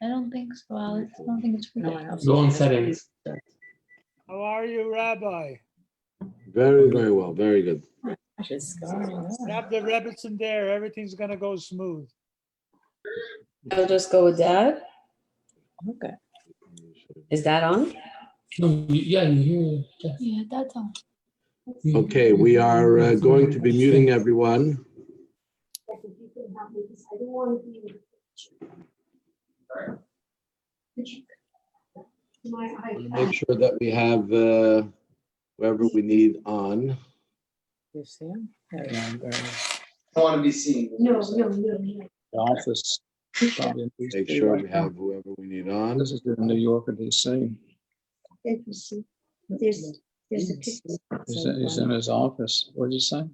I don't think so, Alex. I don't think it's free. Go on settings. How are you, Rabbi? Very, very well. Very good. Have the Rebbitzin there. Everything's gonna go smooth. I'll just go with that. Okay. Is that on? No, yeah, you hear. Yeah. Yeah, that's all. Okay, we are going to be muting everyone. Make sure that we have whoever we need on. You see him? I don't want to be seen. No. The office. Make sure we have whoever we need on. This is the New Yorker DC. There's a picture. He's in his office. What did you say?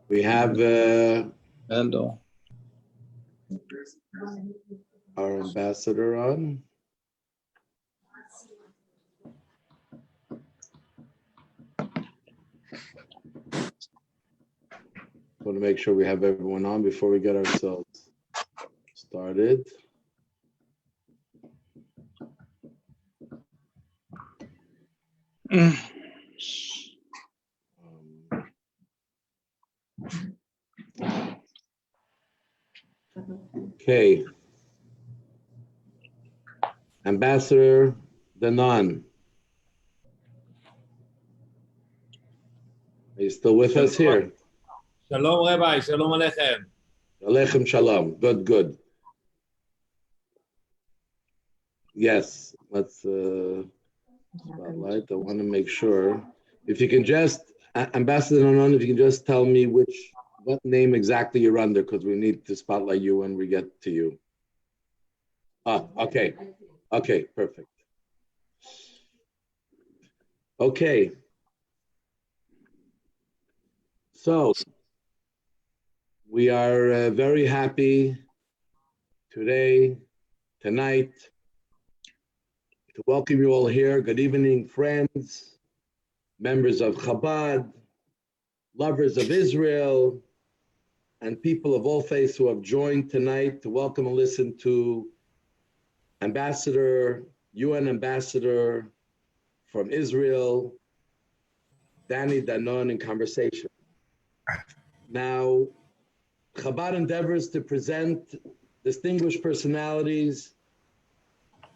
We have Mendel. our ambassador on. Want to make sure we have everyone on before we get ourselves started. Okay. Ambassador Danon. Are you still with us here? Shalom, Rabbi. Shalom Aleichem. Aleichem shalom. Good, good. Yes, let's spotlight. I want to make sure. If you can just, Ambassador Danon, if you can just tell me what name exactly you're under, because we need to spotlight you when we get to you. Okay. Okay, perfect. Okay. So, we are very happy tonight, to welcome you all here. Good evening, friends, members of Chabad, lovers of Israel, and people of all faiths who have joined tonight to welcome and listen to UN Ambassador from Israel, Danny Danon, in conversation. Now, Chabad endeavors to present distinguished personalities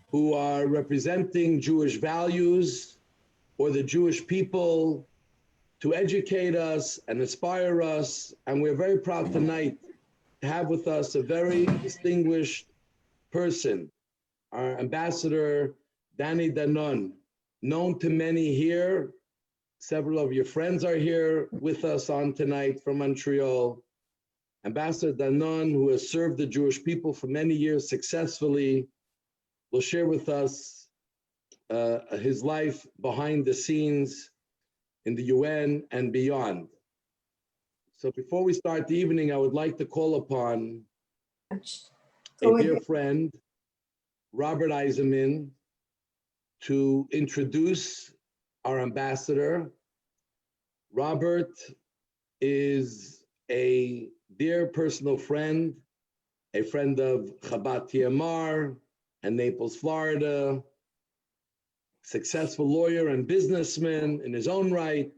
who are representing Jewish values or the Jewish people to educate us and inspire us. And we're very proud tonight to have with us a very distinguished person, our Ambassador Danny Danon, known to many here. Several of your friends are here with us on tonight from Montreal. Ambassador Danon, who has served the Jewish people for many years successfully, will share with us his life behind the scenes in the UN and beyond. So before we start the evening, I would like to call upon a dear friend, Robert Eisenman, to introduce our ambassador. Robert is a dear personal friend, a friend of Chabad TMR and Naples, Florida, successful lawyer and businessman in his own right,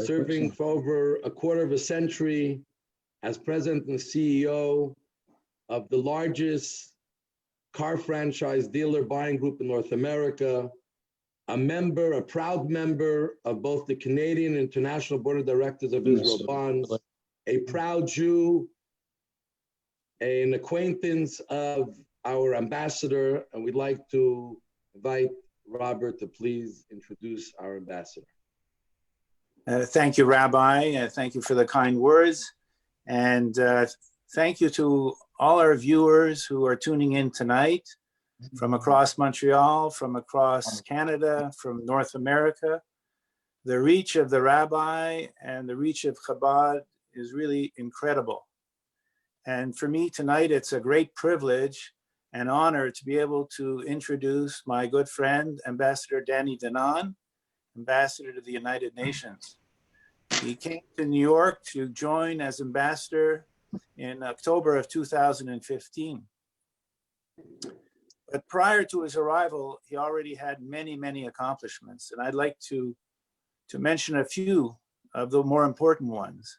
serving for over a quarter of a century as president and CEO of the largest car franchise dealer buying group in North America, a proud member of both the Canadian and International Board of Directors of Israel Bonds, a proud Jew, an acquaintance of our ambassador, and we'd like to invite Robert to please introduce our ambassador. Thank you, Rabbi. Thank you for the kind words. And thank you to all our viewers who are tuning in tonight from across Montreal, from across Canada, from North America. The reach of the Rabbi and the reach of Chabad is really incredible. And for me tonight, it's a great privilege and honor to be able to introduce my good friend, Ambassador Danny Danon, Ambassador to the United Nations. He came to New York to join as ambassador in October of 2015. But prior to his arrival, he already had many, many accomplishments. And I'd like to mention a few of the more important ones.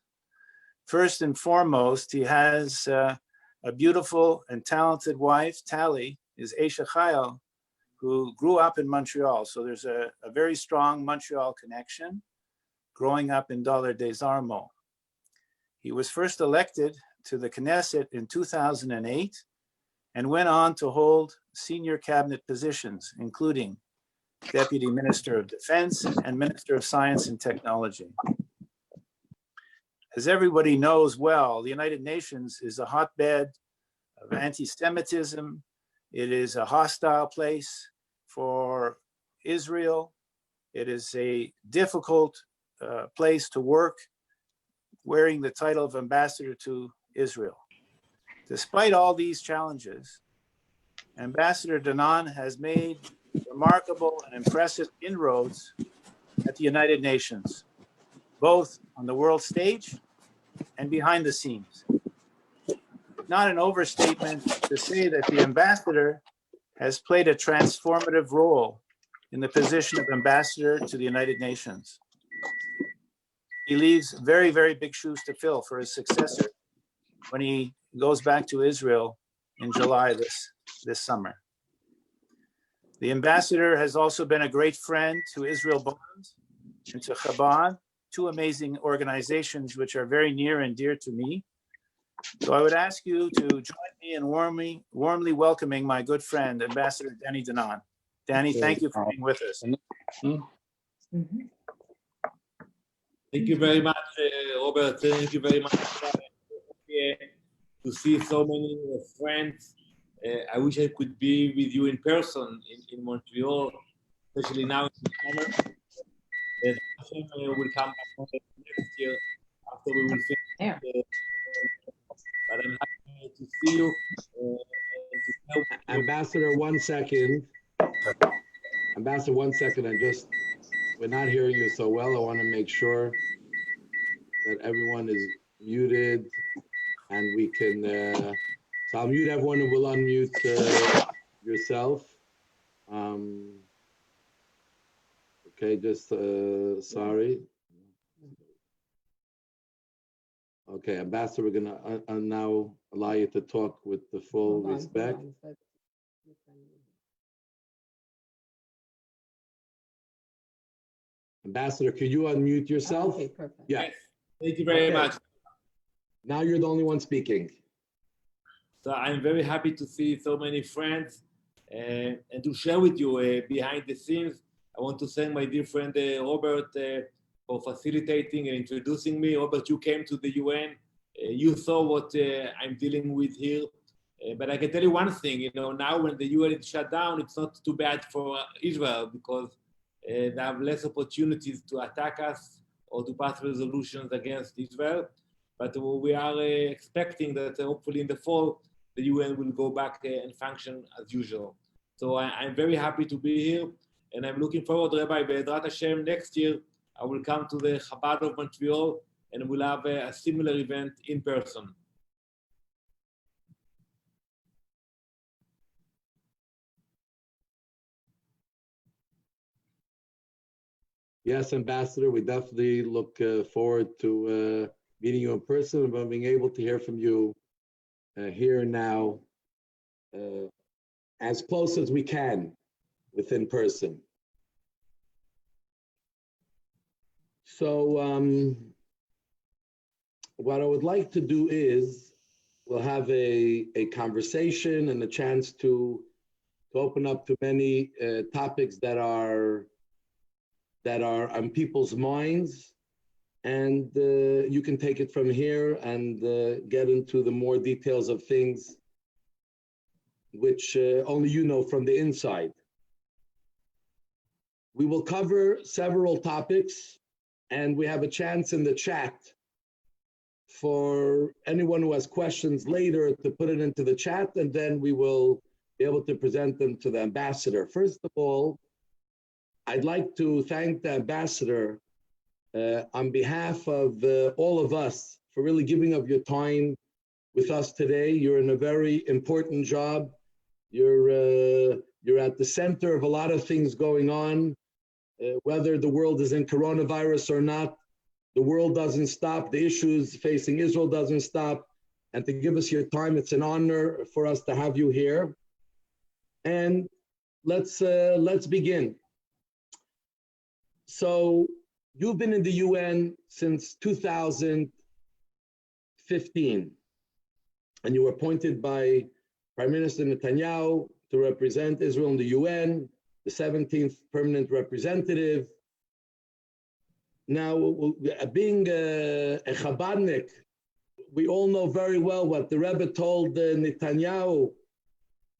First and foremost, he has a beautiful and talented wife, Tali, is Aisha Chayal, who grew up in Montreal. So there's a very strong Montreal connection growing up in Dollar des Armeaux. He was first elected to the Knesset in 2008 and went on to hold senior cabinet positions, including Deputy Minister of Defense and Minister of Science and Technology. As everybody knows well, the United Nations is a hotbed of anti-Semitism. It is a hostile place for Israel. It is a difficult place to work wearing the title of ambassador to Israel. Despite all these challenges, Ambassador Danon has made remarkable and impressive inroads at the United Nations, both on the world stage and behind the scenes. Not an overstatement to say that the ambassador has played a transformative role in the position of ambassador to the United Nations. He leaves very, very big shoes to fill for his successor when he goes back to Israel in July this summer. The ambassador has also been a great friend to Israel Bonds and to Chabad, two amazing organizations which are very near and dear to me. So I would ask you to join me in warmly welcoming my good friend, Ambassador Danny Danon. Danny, thank you for being with us. Thank you very much, Robert. Thank you very much to see so many friends. I wish I could be with you in person in Montreal, especially now in the summer. Will come back next year after we will finish. But I'm happy to see you. And to help you. Ambassador, 1 second. Ambassador, 1 second. We're not hearing you so well. I want to make sure that everyone is muted and we can, so I'll mute everyone and we'll unmute yourself. Okay, just sorry. Okay, Ambassador, we're gonna now allow you to talk with the full respect. Ambassador, could you unmute yourself? Okay, perfect. Yeah. Yes. Thank you very much. Now you're the only one speaking. So I'm very happy to see so many friends and to share with you behind the scenes. I want to thank my dear friend Robert for facilitating and introducing me. Robert, you came to the UN. You saw what I'm dealing with here. But I can tell you one thing, now when the UN is shut down, it's not too bad for Israel because they have less opportunities to attack us or to pass resolutions against Israel. But we are expecting that hopefully in the fall, the UN will go back and function as usual. So I'm very happy to be here. And I'm looking forward, Rabbi, Be'ezrat Hashem, next year, I will come to the Chabad of Montreal and we'll have a similar event in person. Yes, Ambassador, we definitely look forward to meeting you in person and being able to hear from you here now as close as we can within person. So what I would like to do is we'll have a conversation and a chance to open up to many topics that are on people's minds, and you can take it from here and get into the more details of things which only you know from the inside. We will cover several topics, and we have a chance in the chat for anyone who has questions later to put it into the chat, and then we will be able to present them to the ambassador. First of all, I'd like to thank the ambassador on behalf of all of us for really giving up your time with us today. You're in a very important job. You're at the center of a lot of things going on. Whether the world is in coronavirus or not, the world doesn't stop. The issues facing Israel doesn't stop. And to give us your time, it's an honor for us to have you here. And let's begin. So you've been in the UN since 2015, and you were appointed by Prime Minister Netanyahu to represent Israel in the UN, the 17th permanent representative. Now, being a Chabadnik, we all know very well what the Rebbe told Netanyahu,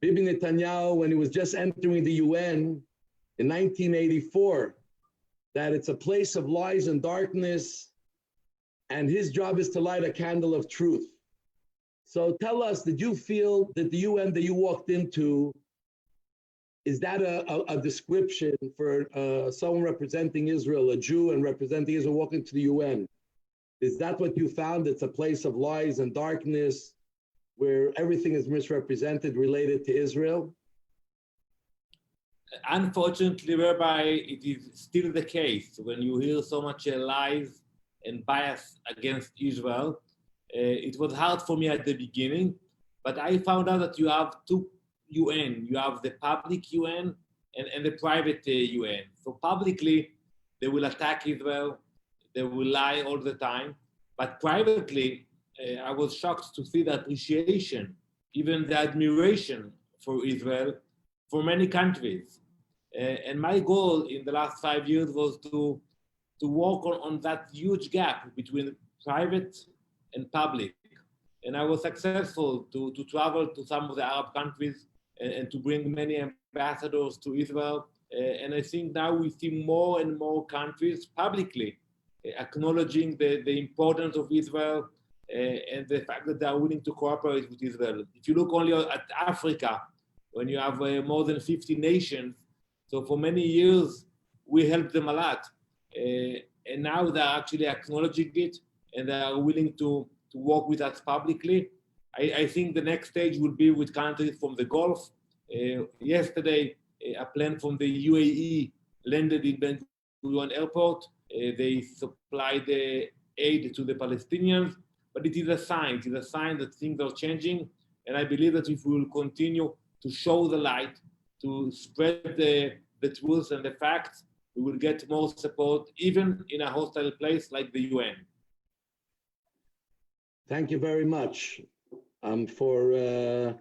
Bibi Netanyahu, when he was just entering the UN in 1984, that it's a place of lies and darkness, and his job is to light a candle of truth. So tell us, did you feel that the UN that you walked into, is that a description for someone representing Israel, a Jew and representing Israel walking to the UN? Is that what you found? It's a place of lies and darkness where everything is misrepresented related to Israel? Unfortunately, Rabbi, it is still the case when you hear so much lies and bias against Israel. It was hard for me at the beginning, but I found out that you have two UN. You have the public UN and the private UN. So publicly, they will attack Israel. They will lie all the time. But privately, I was shocked to see the appreciation, even the admiration for Israel for many countries. And my goal in the last 5 years was to work on that huge gap between private and public. And I was successful to travel to some of the Arab countries and to bring many ambassadors to Israel. And I think now we see more and more countries publicly acknowledging the importance of Israel and the fact that they are willing to cooperate with Israel. If you look only at Africa, when you have more than 50 nations, so for many years, we helped them a lot. And now they're actually acknowledging it and they are willing to work with us publicly. I think the next stage will be with countries from the Gulf. Yesterday, a plane from the UAE landed in Ben Gurion Airport. They supplied the aid to the Palestinians, but it is a sign. It is a sign that things are changing. And I believe that if we will continue to show the light, to spread the truth and the facts, we will get more support, even in a hostile place like the UN. Thank you very much for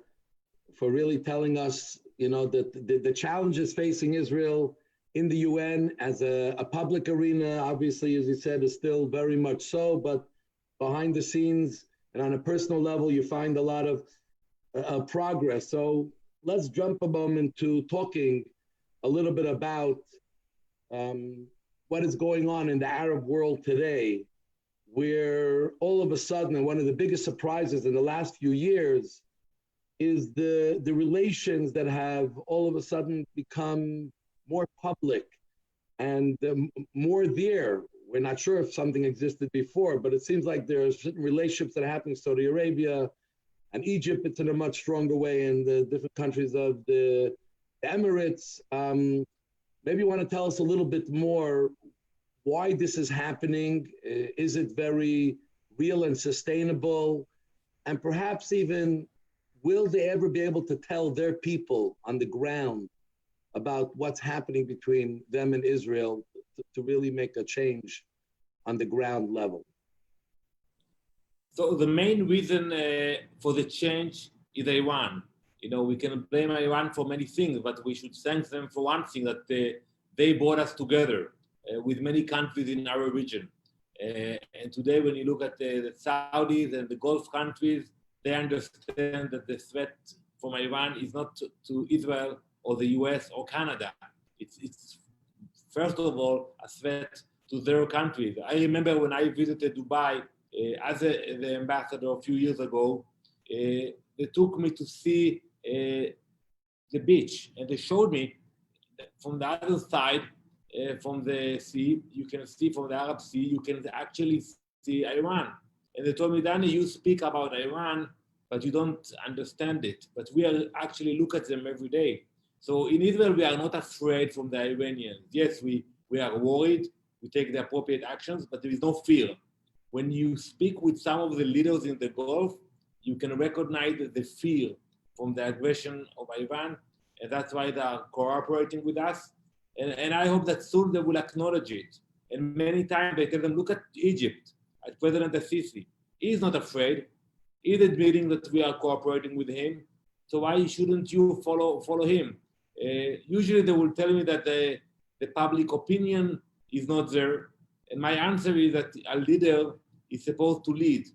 really telling us, that the challenges facing Israel in the UN as a public arena, obviously, as you said, is still very much so, but behind the scenes and on a personal level, you find a lot of progress. So let's jump a moment to talking a little bit about what is going on in the Arab world today, where all of a sudden, and one of the biggest surprises in the last few years is the relations that have all of a sudden become more public and more there. We're not sure if something existed before, but it seems like there are certain relationships that happen in Saudi Arabia and Egypt. It's in a much stronger way in the different countries of the Emirates. Maybe you want to tell us a little bit more why this is happening. Is it very real and sustainable? And perhaps even, will they ever be able to tell their people on the ground about what's happening between them and Israel to really make a change on the ground level? So the main reason for the change is Iran. We can blame Iran for many things, but we should thank them for one thing, that they brought us together with many countries in our region. And today, when you look at the Saudis and the Gulf countries, they understand that the threat from Iran is not to Israel or the US or Canada. It's first of all a threat to their countries. I remember when I visited Dubai as the ambassador a few years ago, they took me to see the beach, and they showed me from the other side from the sea. You can see from the Arab Sea, you can actually see Iran. And they told me, Danny, you speak about Iran, but you don't understand it. But we are actually look at them every day. So in Israel, we are not afraid from the Iranians. Yes, we are worried. We take the appropriate actions, but there is no fear. When you speak with some of the leaders in the Gulf, you can recognize the fear from the aggression of Iran, and that's why they are cooperating with us. And I hope that soon they will acknowledge it. And many times they tell them, look at Egypt, at President Sisi. He's not afraid. He's admitting that we are cooperating with him. So why shouldn't you follow him? Usually they will tell me that the public opinion is not there. And my answer is that a leader is supposed to lead,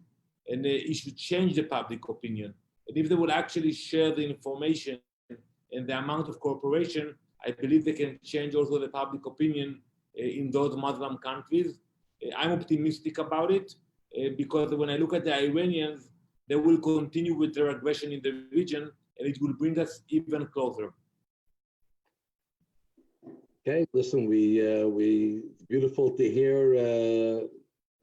and he should change the public opinion. And if they will actually share the information and the amount of cooperation, I believe they can change also the public opinion in those Muslim countries. I'm optimistic about it because when I look at the Iranians, they will continue with their aggression in the region, and it will bring us even closer. Okay, listen, it's beautiful to hear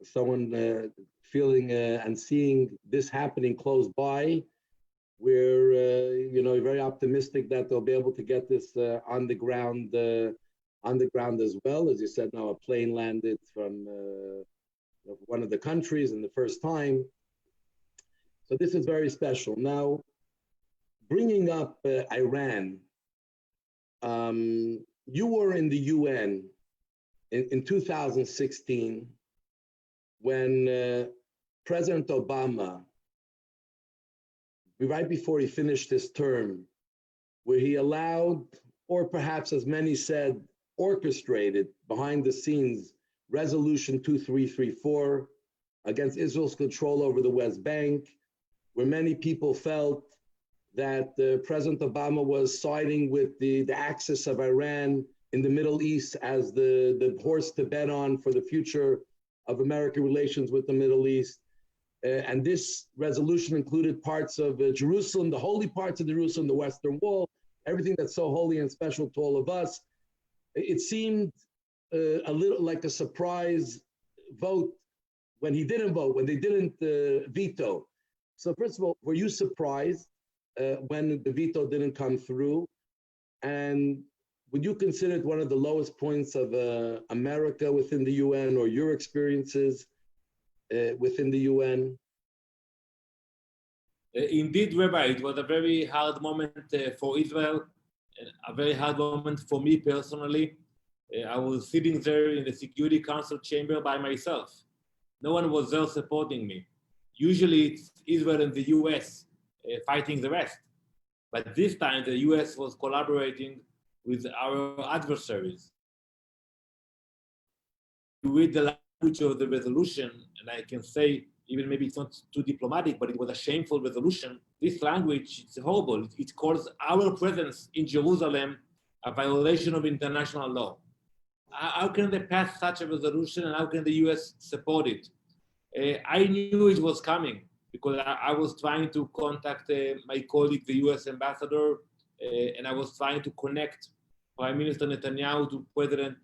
someone feeling and seeing this happening close by. We're very optimistic that they'll be able to get this on the ground as well. As you said, now a plane landed from one of the countries in the first time. So this is very special. Now, bringing up Iran, you were in the UN in 2016 when President Obama, right before he finished his term, where he allowed, or perhaps as many said, orchestrated behind the scenes, Resolution 2334 against Israel's control over the West Bank, where many people felt that President Obama was siding with the axis of Iran in the Middle East as the horse to bet on for the future of American relations with the Middle East. And this resolution included parts of Jerusalem, the holy parts of Jerusalem, the Western Wall, everything that's so holy and special to all of us. It seemed a little like a surprise vote when he didn't vote, when they didn't veto. So first of all, were you surprised when the veto didn't come through? And would you consider it one of the lowest points of America within the UN, or your experiences within the UN? Indeed, Rabbi, it was a very hard moment for Israel, a very hard moment for me personally. I was sitting there in the Security Council chamber by myself. No one was there supporting me. Usually it's Israel and the US fighting the rest. But this time the US was collaborating with our adversaries. You read the language of the resolution, and I can say, even maybe it's not too diplomatic, but it was a shameful resolution. This language, it's horrible. It calls our presence in Jerusalem a violation of international law. How can they pass such a resolution, and how can the US support it? I knew it was coming because I was trying to contact my colleague, the US ambassador, and I was trying to connect Prime Minister Netanyahu to President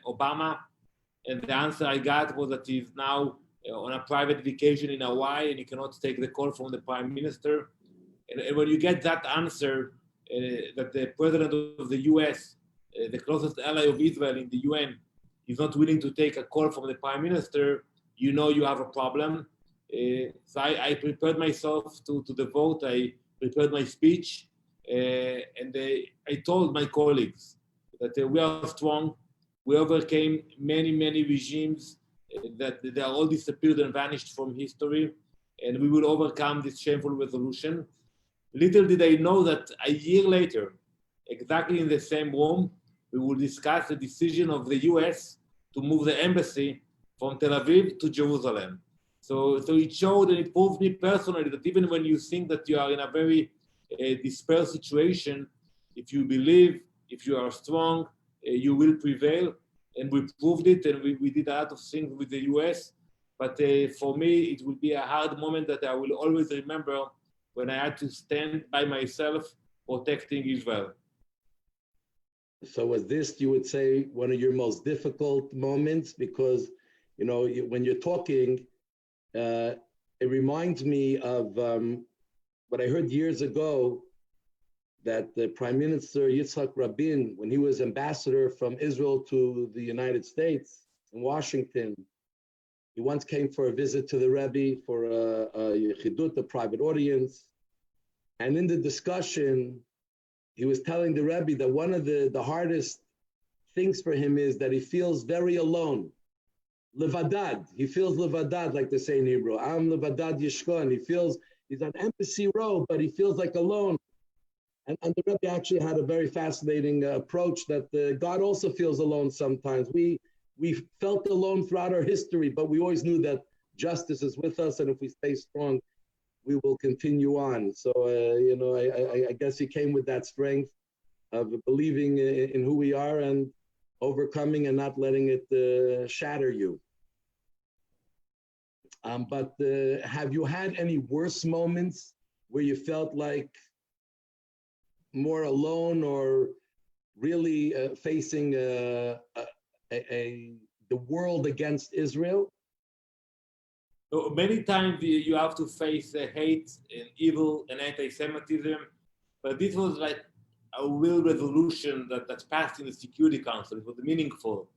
Obama. And the answer I got was that he's now on a private vacation in Hawaii and he cannot take the call from the Prime Minister. And when you get that answer, that the President of the US, the closest ally of Israel in the UN, is not willing to take a call from the Prime Minister, you know you have a problem. So I prepared myself to the vote. I prepared my speech, and I told my colleagues that we are strong. We overcame many, many regimes that they are all disappeared and vanished from history, and we will overcome this shameful resolution. Little did I know that a year later, exactly in the same room, we will discuss the decision of the US to move the embassy from Tel Aviv to Jerusalem. So it showed and it proved me personally that even when you think that you are in a very despair situation, if you believe, if you are strong, you will prevail. And we proved it, and we did a lot of things with the US. But for me, it will be a hard moment that I will always remember when I had to stand by myself protecting Israel. So was this, you would say, one of your most difficult moments? Because, when you're talking, it reminds me of what I heard years ago, that the Prime Minister Yitzhak Rabin, when he was ambassador from Israel to the United States in Washington, he once came for a visit to the Rebbe for a yichidut, a private audience. And in the discussion, he was telling the Rebbe that one of the hardest things for him is that he feels very alone. Levadad. He feels levadad, like they say in Hebrew. Am levadad yishkon. He feels he's on Embassy Row, but he feels like alone. And the Rebbe actually had a very fascinating approach that God also feels alone sometimes. We felt alone throughout our history, but we always knew that justice is with us, and if we stay strong, we will continue on. So, I guess he came with that strength of believing in who we are and overcoming and not letting it shatter you. But have you had any worse moments where you felt like more alone or really facing the world against Israel? So many times you have to face hate and evil and anti-Semitism, but this was like a real resolution that's passed in the Security Council. It was meaningful.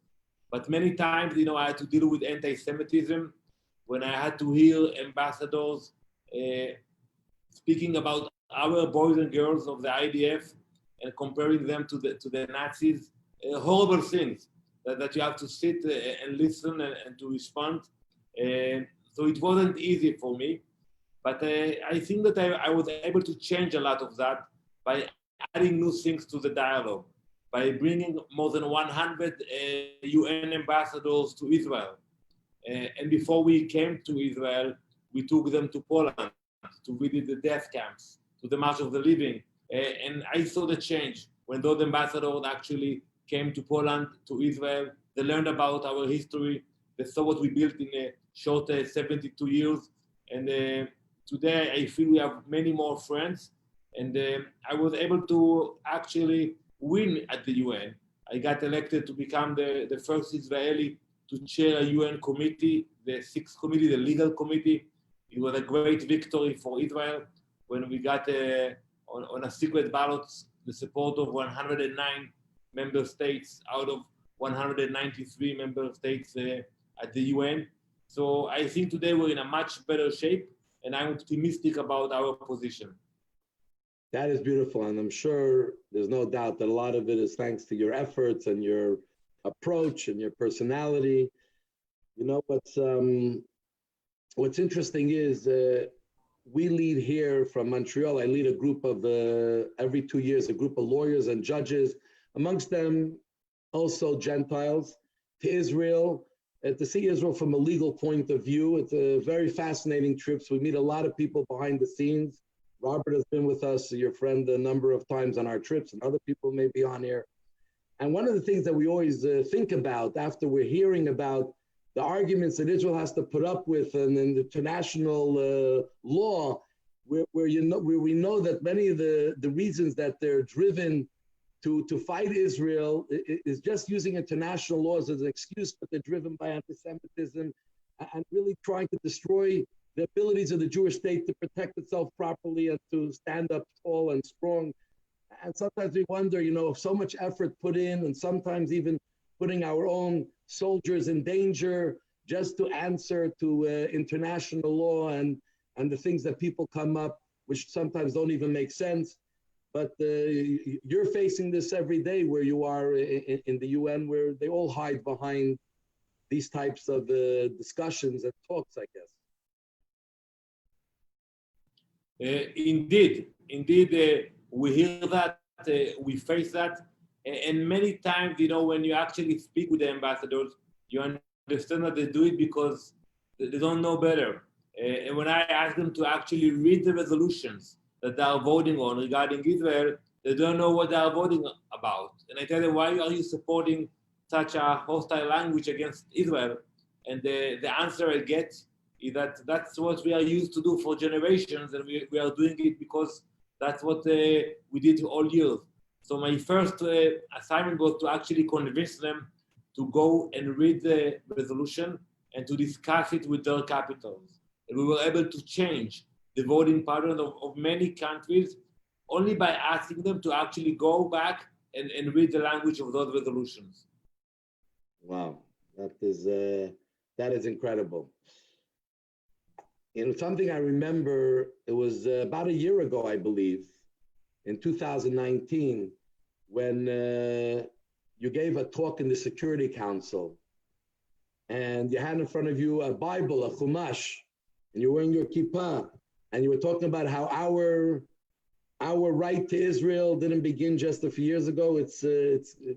But many times, I had to deal with anti-Semitism when I had to hear ambassadors speaking about our boys and girls of the IDF and comparing them to the Nazis. Horrible things that you have to sit and listen and to respond. So it wasn't easy for me, but I think that I was able to change a lot of that by adding new things to the dialogue, by bringing more than 100 UN ambassadors to Israel. And before we came to Israel, we took them to Poland to visit the death camps, to the March of the Living. And I saw the change when those ambassadors actually came to Poland, to Israel. They learned about our history. They saw what we built in a short 72 years. And today I feel we have many more friends. And I was able to actually win at the UN. I got elected to become the first Israeli to chair a UN committee, the sixth committee, the legal committee. It was a great victory for Israel when we got on a secret ballot the support of 109 member states out of 193 member states at the UN. So I think today we're in a much better shape, and I'm optimistic about our position. That is beautiful, and I'm sure there's no doubt that a lot of it is thanks to your efforts and your approach and your personality. What's interesting is we lead here from Montreal. I lead a group of every 2 years, a group of lawyers and judges, amongst them also Gentiles, to Israel, to see Israel from a legal point of view. It's a very fascinating trip. So we meet a lot of people behind the scenes. Robert has been with us, your friend, a number of times on our trips, and other people may be on here. And one of the things that we always think about after we're hearing about the arguments that Israel has to put up with and in the international law, where we know that many of the reasons that they're driven to fight Israel is just using international laws as an excuse, but they're driven by anti-Semitism and really trying to destroy the abilities of the Jewish state to protect itself properly and to stand up tall and strong. And sometimes we wonder, so much effort put in, and sometimes even putting our own soldiers in danger just to answer to international law and the things that people come up, which sometimes don't even make sense. But you're facing this every day where you are in the UN, where they all hide behind these types of discussions and talks, I guess. Indeed, we hear that, we face that, and many times, when you actually speak with the ambassadors, you understand that they do it because they don't know better. And when I ask them to actually read the resolutions that they are voting on regarding Israel, they don't know what they are voting about. And I tell them, why are you supporting such a hostile language against Israel? And the answer I get is that that's what we are used to do for generations, and we are doing it because that's what we did all years. So my first assignment was to actually convince them to go and read the resolution and to discuss it with their capitals. And we were able to change the voting pattern of many countries only by asking them to actually go back and read the language of those resolutions. Wow, that is incredible. You know, something I remember, it was about a year ago, I believe, in 2019, when you gave a talk in the Security Council, and you had in front of you a Bible, a Chumash, and you're wearing your kippah, and you were talking about how our right to Israel didn't begin just a few years ago. It's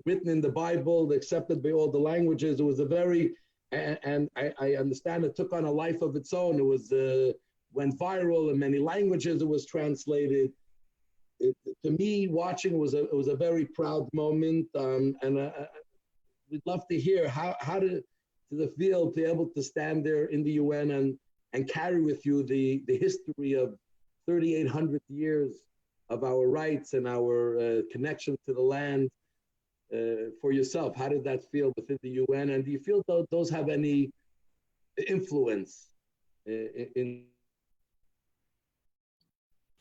written in the Bible, accepted by all the languages. It was a very, and I understand it took on a life of its own. It was went viral in many languages. It was translated. To me, watching it was a very proud moment, and we'd love to hear how did the field to be able to stand there in the UN and carry with you the history of 3,800 years of our rights and our connection to the land for yourself. How did that feel within the UN? And do you feel those have any influence in?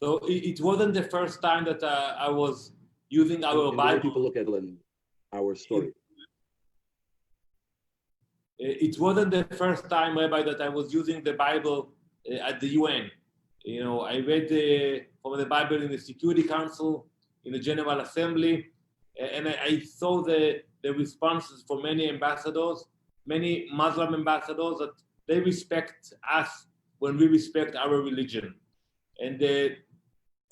So it wasn't the first time that I was using our in Bible. People look at our story. It wasn't the first time, Rabbi, that I was using the Bible at the UN. You know, I read from the Bible in the Security Council, in the General Assembly, and I saw the responses from many ambassadors, many Muslim ambassadors, that they respect us when we respect our religion. And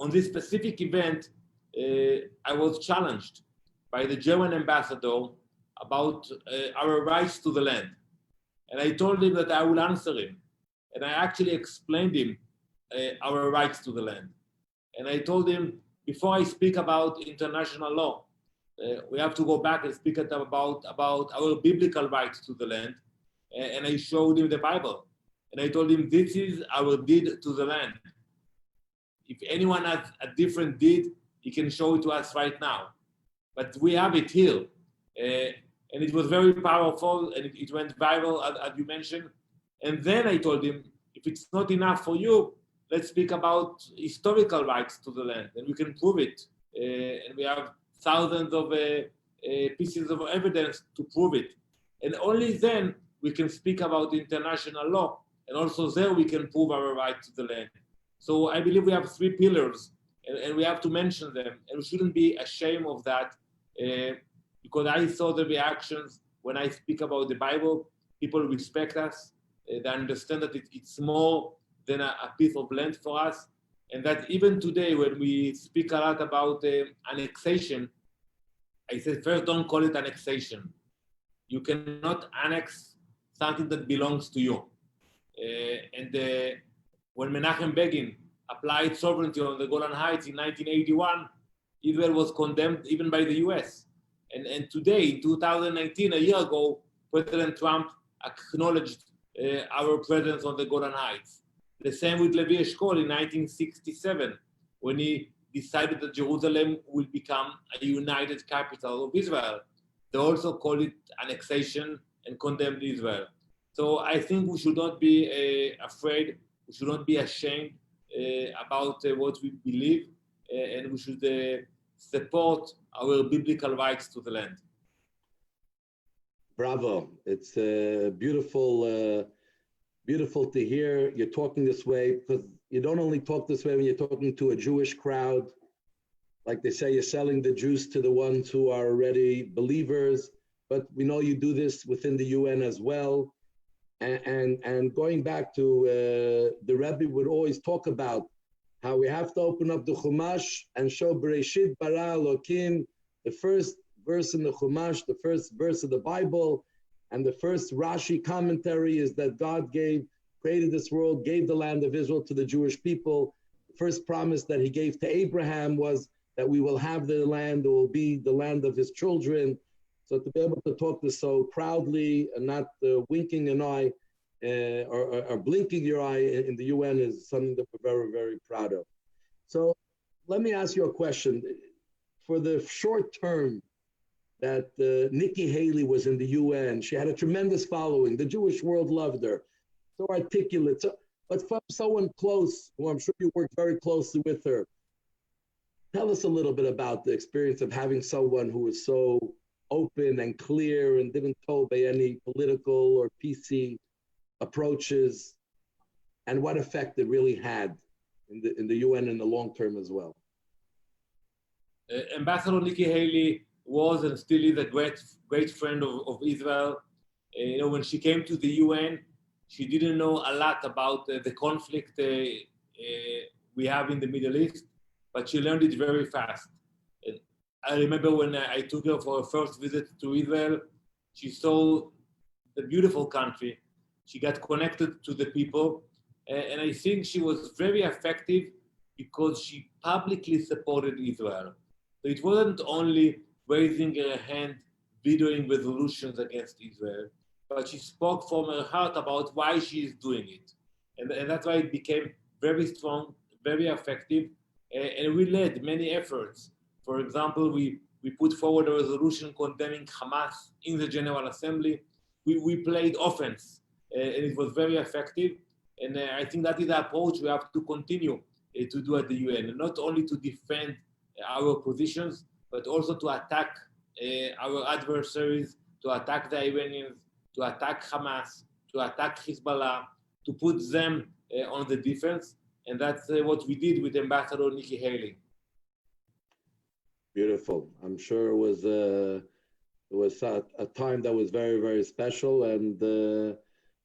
on this specific event, I was challenged by the German ambassador about our rights to the land. And I told him that I will answer him. And I actually explained him our rights to the land. And I told him, before I speak about international law, we have to go back and speak about our biblical rights to the land. And I showed him the Bible. And I told him, this is our deed to the land. If anyone has a different deed, he can show it to us right now. But we have it here. And it was very powerful, and it went viral, as you mentioned. And then I told him, if it's not enough for you, let's speak about historical rights to the land, and we can prove it. And we have thousands of pieces of evidence to prove it. And only then we can speak about international law, and also there we can prove our right to the land. So I believe we have three pillars, and we have to mention them, and we shouldn't be ashamed of that, because I saw the reactions when I speak about the Bible. People respect us. They understand that it's more than a piece of land for us, and that even today, when we speak a lot about annexation, I said, first, don't call it annexation. You cannot annex something that belongs to you. When Menachem Begin applied sovereignty on the Golan Heights in 1981, Israel was condemned even by the US. And today, in 2019, a year ago, President Trump acknowledged our presence on the Golan Heights. The same with Levi Eshkol in 1967, when he decided that Jerusalem will become a united capital of Israel. They also called it annexation and condemned Israel. So I think we should not be afraid, we should not be ashamed about what we believe, and we should support our biblical rights to the land. Bravo. It's beautiful to hear you're talking this way, because you don't only talk this way when you're talking to a Jewish crowd. Like they say, you're selling the juice to the ones who are already believers, but we know you do this within the UN as well. And going back to the Rebbe would always talk about how we have to open up the Chumash and show Bereshit bara Elokim, the first verse in the Chumash, the first verse of the Bible, and the first Rashi commentary is that God created this world, gave the land of Israel to the Jewish people. The first promise that he gave to Abraham was that we will have the land, it will be the land of his children. So to be able to talk this so proudly and not winking an eye or blinking your eye in the UN is something that we're very, very proud of. So let me ask you a question. for the short term that Nikki Haley was in the UN, she had a tremendous following. The Jewish world loved her. So articulate. But from someone close, who I'm sure you worked very closely with her, tell us a little bit about the experience of having someone who was so open and clear and didn't obey any political or PC approaches, and what effect it really had in the UN in the long term as well. Ambassador Nikki Haley was and still is a great friend of Israel. When she came to the UN, she didn't know a lot about the conflict we have in the Middle East, but she learned it very fast. I remember when I took her for her first visit to Israel, she saw the beautiful country. She got connected to the people, and I think she was very effective because she publicly supported Israel. So it wasn't only raising her hand, vetoing resolutions against Israel, but she spoke from her heart about why she is doing it. And that's why it became very strong, very effective, and we led many efforts. For example, we put forward a resolution condemning Hamas in the General Assembly. We played offense, and it was very effective. And I think that is the approach we have to continue to do at the UN, and not only to defend our positions, but also to attack our adversaries, to attack the Iranians, to attack Hamas, to attack Hezbollah, to put them on the defense. And that's what we did with Ambassador Nikki Haley. Beautiful. I'm sure it was a time that was very, very special and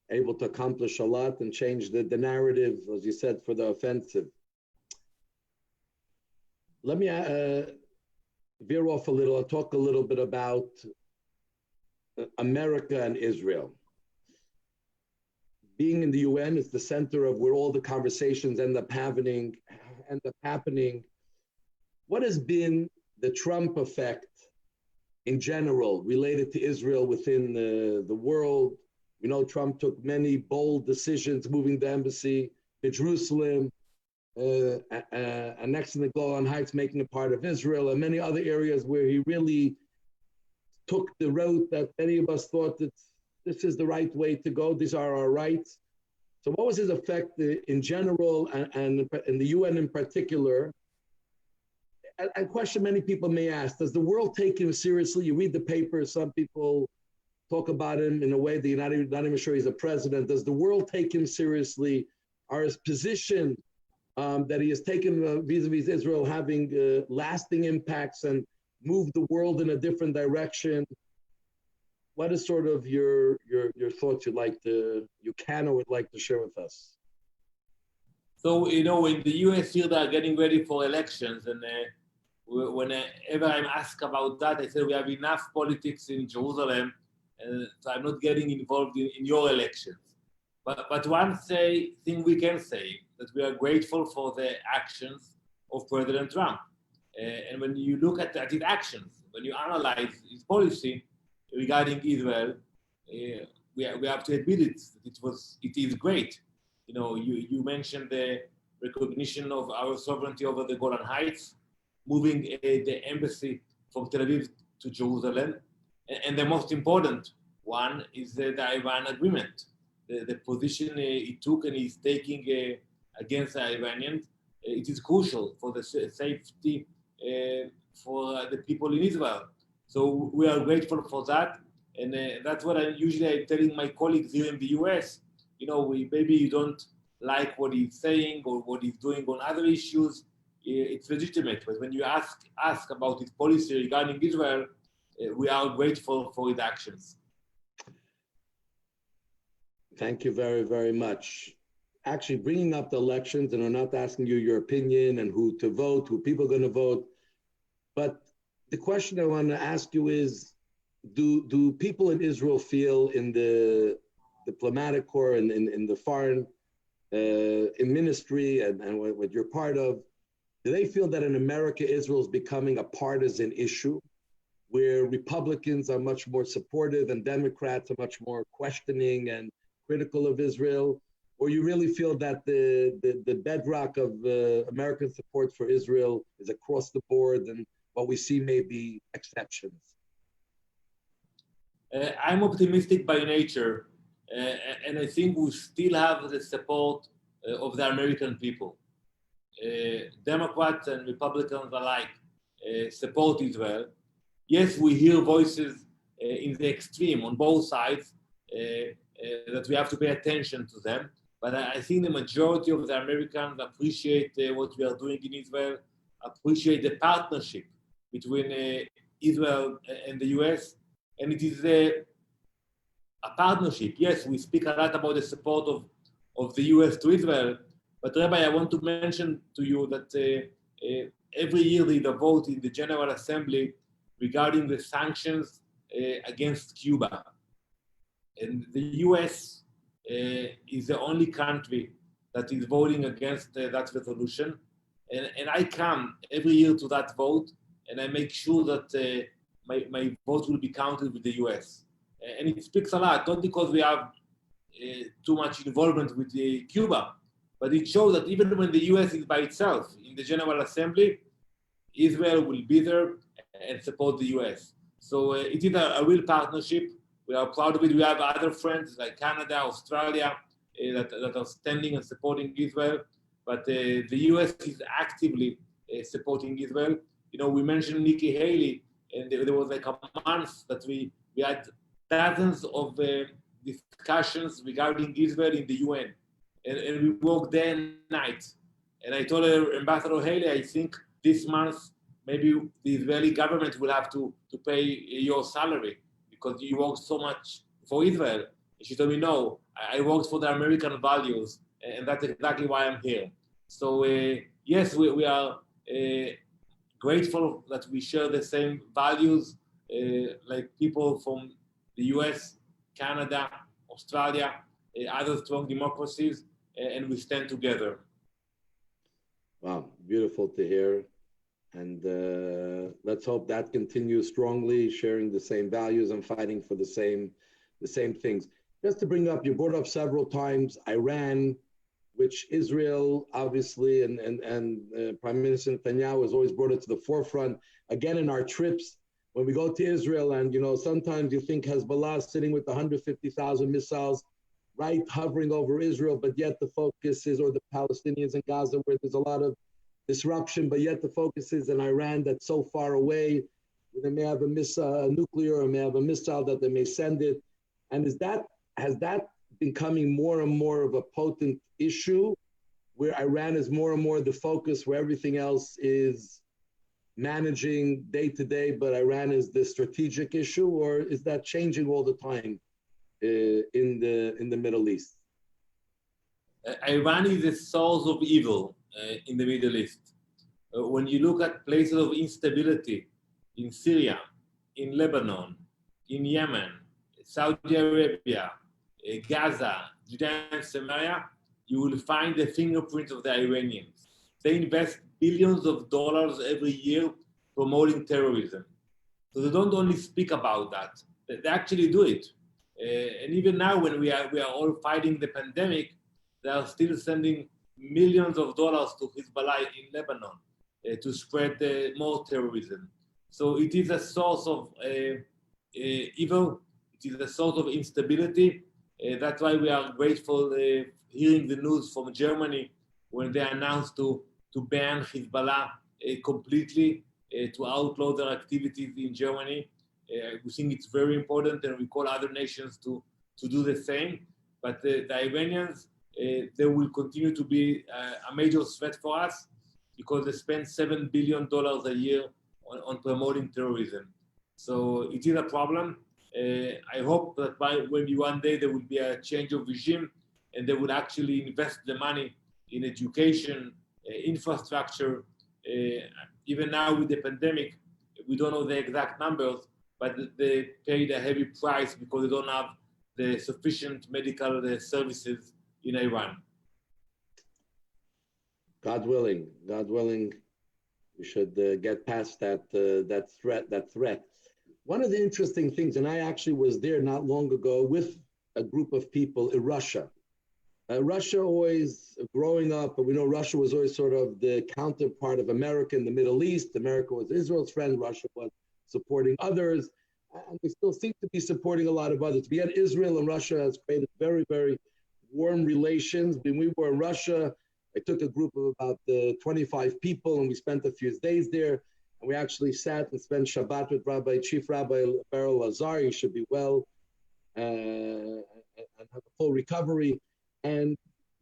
able to accomplish a lot and change the narrative, as you said, for the offensive. Let me veer off a little and talk a little bit about America and Israel. Being in the UN is the center of where all the conversations end up happening. What has been the Trump effect in general related to Israel within the world? We know Trump took many bold decisions, moving the embassy to Jerusalem, annexing the Golan Heights, making it part of Israel, and many other areas where he really took the route that many of us thought that this is the right way to go. These are our rights. So what was his effect in general and in the UN in particular? A question many people may ask, does the world take him seriously? You read the papers, some people talk about him in a way that you're not even sure he's a president. Does the world take him seriously? Are his position that he has taken vis-a-vis Israel having lasting impacts and moved the world in a different direction? What is sort of your thoughts you can or would like to share with us? So, in the US here, they are getting ready for elections. And whenever I'm asked about that, I say we have enough politics in Jerusalem, so I'm not getting involved in your elections. But one thing we can say, that we are grateful for the actions of President Trump. And when you look at his actions, when you analyze his policy regarding Israel, we have to admit it is great. You mentioned the recognition of our sovereignty over the Golan Heights, moving the embassy from Tel Aviv to Jerusalem, and the most important one is the Iran agreement. The position he took and he's taking against the Iranians, it is crucial for the safety for the people in Israel. So we are grateful for that, and that's what I'm usually telling my colleagues here in the US. Maybe you don't like what he's saying or what he's doing on other issues. It's legitimate, but when you ask about his policy regarding Israel, we are grateful for his actions. Thank you very, very much. Actually, bringing up the elections, and I'm not asking you your opinion and who to vote, who people are going to vote, but the question I want to ask you is, do people in Israel feel in the diplomatic corps and in the foreign in ministry and what you're part of, do they feel that in America, Israel is becoming a partisan issue where Republicans are much more supportive and Democrats are much more questioning and critical of Israel? Or you really feel that the bedrock of American support for Israel is across the board and what we see may be exceptions? I'm optimistic by nature, and I think we still have the support of the American people. Democrats and Republicans alike support Israel. Yes, we hear voices in the extreme on both sides that we have to pay attention to them. But I think the majority of the Americans appreciate what we are doing in Israel, appreciate the partnership between Israel and the US. And it is a partnership. Yes, we speak a lot about the support of the US to Israel, but Rabbi, I want to mention to you that every year they vote in the General Assembly regarding the sanctions against Cuba. And the US is the only country that is voting against that resolution. And I come every year to that vote, and I make sure that my vote will be counted with the US. And it speaks a lot, not because we have too much involvement with Cuba, but it shows that even when the US is by itself in the General Assembly, Israel will be there and support the US. So it is a real partnership. We are proud of it. We have other friends like Canada, Australia, that are standing and supporting Israel. But the US is actively supporting Israel. You know, we mentioned Nikki Haley, and there was like a month that we had dozens of discussions regarding Israel in the UN. And we worked day and night. And I told her, Ambassador Haley, I think this month, maybe the Israeli government will have to pay your salary because you worked so much for Israel. And she told me, no, I worked for the American values, and that's exactly why I'm here. So yes, we are grateful that we share the same values like people from the US, Canada, Australia, other strong democracies, and we stand together. Wow, beautiful to hear. And let's hope that continues strongly, sharing the same values and fighting for the same things. Just to bring up, you brought up several times Iran, which Israel obviously and Prime Minister Netanyahu has always brought it to the forefront. Again, in our trips, when we go to Israel, and you know, sometimes you think Hezbollah is sitting with 150,000 missiles, right, hovering over Israel, but yet the focus is, or the Palestinians in Gaza, where there's a lot of disruption, but yet the focus is in Iran that's so far away. They may have a nuclear, or may have a missile that they may send it. And has that becoming more and more of a potent issue, where Iran is more and more the focus, where everything else is managing day to day, but Iran is the strategic issue, or is that changing all the time in the Middle East? Iran is the source of evil in the Middle East. When you look at places of instability in Syria, in Lebanon, in Yemen, Saudi Arabia, Gaza, Judea and Samaria, you will find the fingerprints of the Iranians. They invest billions of dollars every year promoting terrorism. So they don't only speak about that, they actually do it. And even now, when we are all fighting the pandemic, they are still sending millions of dollars to Hezbollah in Lebanon to spread more terrorism. So it is a source of evil. It is a source of instability. That's why we are grateful hearing the news from Germany when they announced to ban Hezbollah completely, to outlaw their activities in Germany. We think it's very important, and we call other nations to do the same. But the Iranians, they will continue to be a major threat for us because they spend $7 billion a year on promoting terrorism. So it is a problem. I hope that when one day there will be a change of regime and they will actually invest the money in education, infrastructure. Even now with the pandemic, we don't know the exact numbers, but they paid a heavy price because they don't have the sufficient medical services in Iran. God willing, we should get past that threat. One of the interesting things, and I actually was there not long ago with a group of people in Russia, Russia always, growing up, but we know Russia was always sort of the counterpart of America in the Middle East. America was Israel's friend. Russia was supporting others. And they still seem to be supporting a lot of others. Yet Israel and Russia has created very, very warm relations. When we were in Russia, I took a group of about 25 people, and we spent a few days there. And we actually sat and spent Shabbat with Chief Rabbi Beryl Lazar. He should be well and have a full recovery. And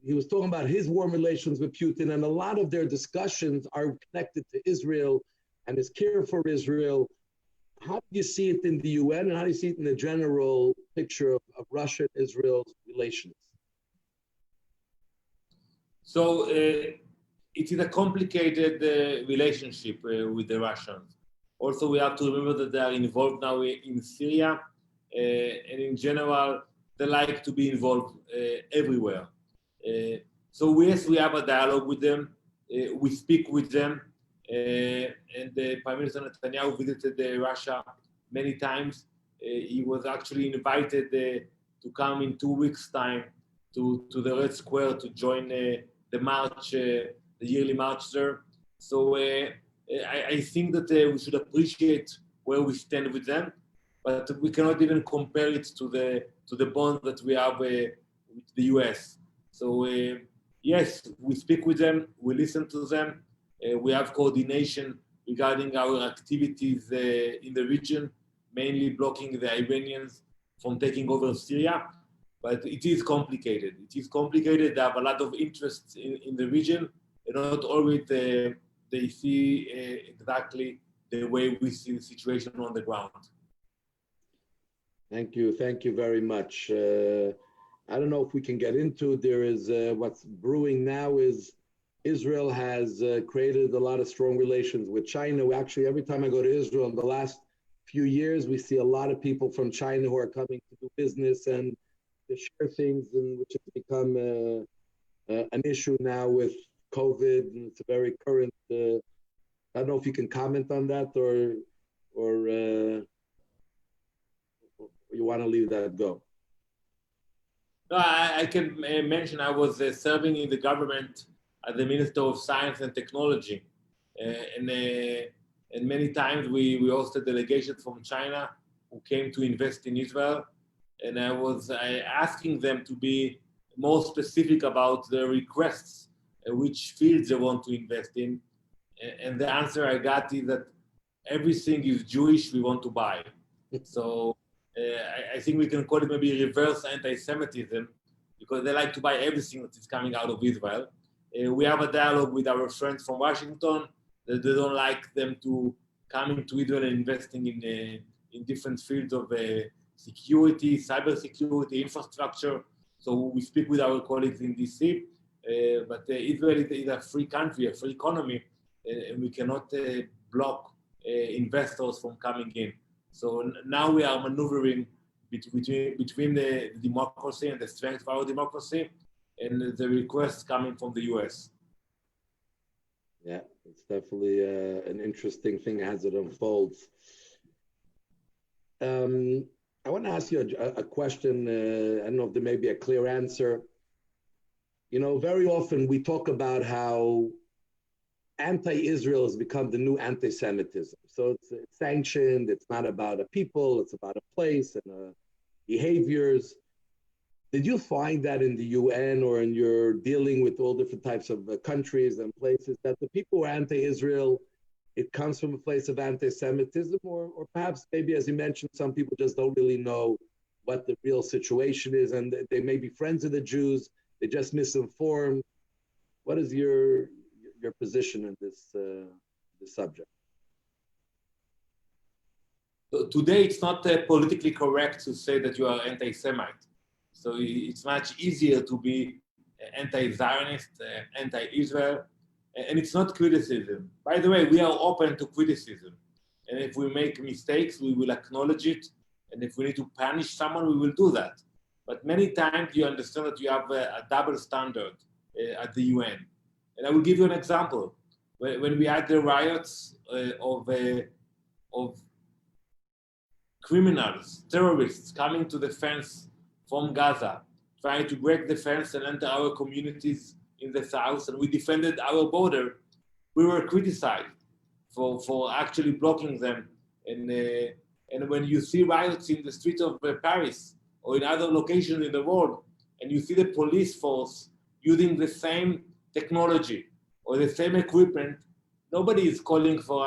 he was talking about his warm relations with Putin, and a lot of their discussions are connected to Israel and his care for Israel. How do you see it in the UN, and how do you see it in the general picture of Russia and Israel's relations? So it is a complicated relationship with the Russians. Also, we have to remember that they are involved now in Syria, and in general, they like to be involved everywhere. So yes, we have a dialogue with them. We speak with them. And Prime Minister Netanyahu visited Russia many times. He was actually invited to come in 2 weeks' time to the Red Square to join the march, the yearly march there. So I think that we should appreciate where we stand with them, but we cannot even compare it to the bond that we have with the US. So yes, we speak with them, we listen to them, we have coordination regarding our activities in the region, mainly blocking the Iranians from taking over Syria. But it is complicated. It is complicated. They have a lot of interests in the region, and not always they see exactly the way we see the situation on the ground. Thank you very much. I don't know if we can get into, there is what's brewing now is Israel has created a lot of strong relations with China. Actually, every time I go to Israel in the last few years, we see a lot of people from China who are coming to do business and to share things, and which has become an issue now with COVID, and it's a very current. I don't know if you can comment on that, or you want to leave that go. No, I can mention I was serving in the government as the Minister of Science and Technology, and many times we hosted delegations from China who came to invest in Israel. And I was asking them to be more specific about their requests, which fields they want to invest in. And the answer I got is that everything is Jewish, we want to buy. So I think we can call it maybe reverse anti-Semitism, because they like to buy everything that is coming out of Israel. We have a dialogue with our friends from Washington that they don't like them to come into Israel and investing in different fields of security, cybersecurity, infrastructure. So we speak with our colleagues in DC, but Israel is a free country, a free economy, and we cannot block investors from coming in. So now we are maneuvering between the democracy and the strength of our democracy and the requests coming from the US. Yeah, it's definitely an interesting thing as it unfolds. I want to ask you a question. I don't know if there may be a clear answer. You know, very often we talk about how anti-Israel has become the new anti-Semitism. So it's sanctioned, it's not about a people, it's about a place and behaviors. Did you find that in the UN or in your dealing with all different types of countries and places, that the people who are anti-Israel, it comes from a place of anti-Semitism, or perhaps maybe, as you mentioned, some people just don't really know what the real situation is, and they may be friends of the Jews, they're just misinformed. What is your position in this subject? Today, it's not politically correct to say that you are anti-Semite. So it's much easier to be anti-Zionist, anti-Israel, and it's not criticism. By the way, we are open to criticism. And if we make mistakes, we will acknowledge it. And if we need to punish someone, we will do that. But many times you understand that you have a double standard at the UN. And I will give you an example. When we had the riots of criminals, terrorists coming to the fence from Gaza, trying to break the fence and enter our communities in the south, and we defended our border, we were criticized for actually blocking them. And when you see riots in the streets of Paris or in other locations in the world, and you see the police force using the same technology or the same equipment, nobody is calling for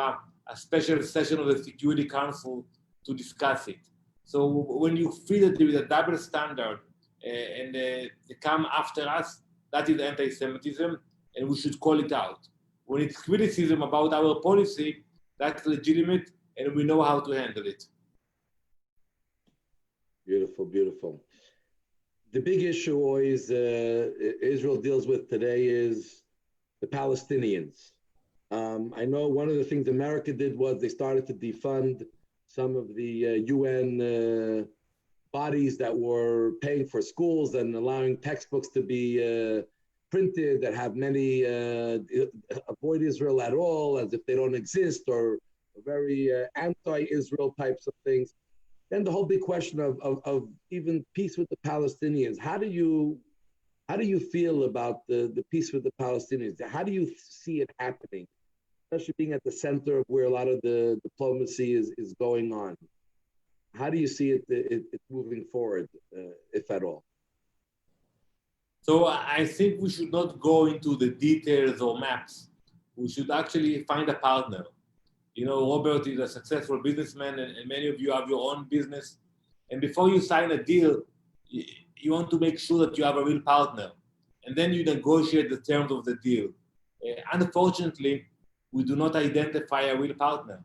a special session of the Security Council to discuss it. So when you feel that there is a double standard and they come after us, that is anti-Semitism, and we should call it out. When it's criticism about our policy, that's legitimate, and we know how to handle it. Beautiful, beautiful. The big issue always Israel deals with today is the Palestinians. I know one of the things America did was they started to defund some of the UN bodies that were paying for schools and allowing textbooks to be printed that have many avoid Israel at all, as if they don't exist, or very anti-Israel types of things. Then the whole big question of even peace with the Palestinians. How do you feel about the peace with the Palestinians? How do you see it happening, especially being at the center of where a lot of the diplomacy is going on? How do you see it moving forward, if at all? So I think we should not go into the details or maps. We should actually find a partner. You know, Robert is a successful businessman, and many of you have your own business. And before you sign a deal, you want to make sure that you have a real partner. And then you negotiate the terms of the deal. Unfortunately, we do not identify a real partner.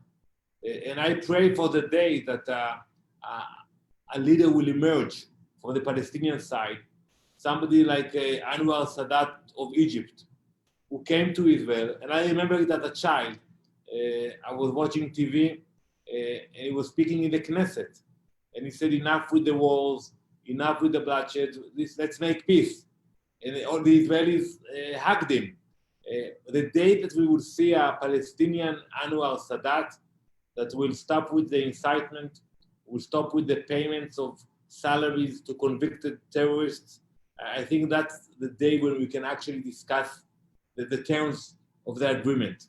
And I pray for the day that a leader will emerge from the Palestinian side, somebody like Anwar Sadat of Egypt, who came to Israel. And I remember it as a child. I was watching TV, and he was speaking in the Knesset. And he said, enough with the wars, enough with the bloodshed, let's make peace. And all the Israelis hugged him. The day that we will see a Palestinian Anwar Sadat that will stop with the incitement, will stop with the payments of salaries to convicted terrorists, I think that's the day when we can actually discuss the terms of the agreement.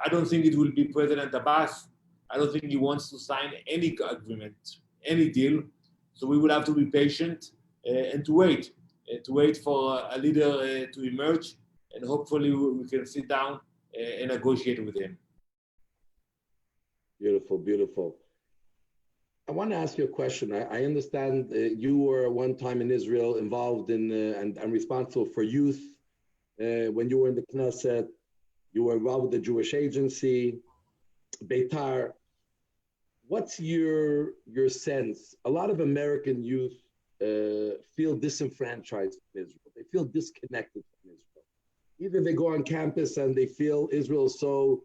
I don't think it will be President Abbas. I don't think he wants to sign any agreement, any deal. So we will have to be patient and to wait for a leader to emerge, and hopefully we can sit down and negotiate with him. Beautiful, beautiful. I want to ask you a question. I understand you were one time in Israel involved in and responsible for youth when you were in the Knesset. You were involved with the Jewish Agency, Beitar. What's your sense? A lot of American youth feel disenfranchised from Israel. They feel disconnected from Israel. Either they go on campus and they feel Israel is so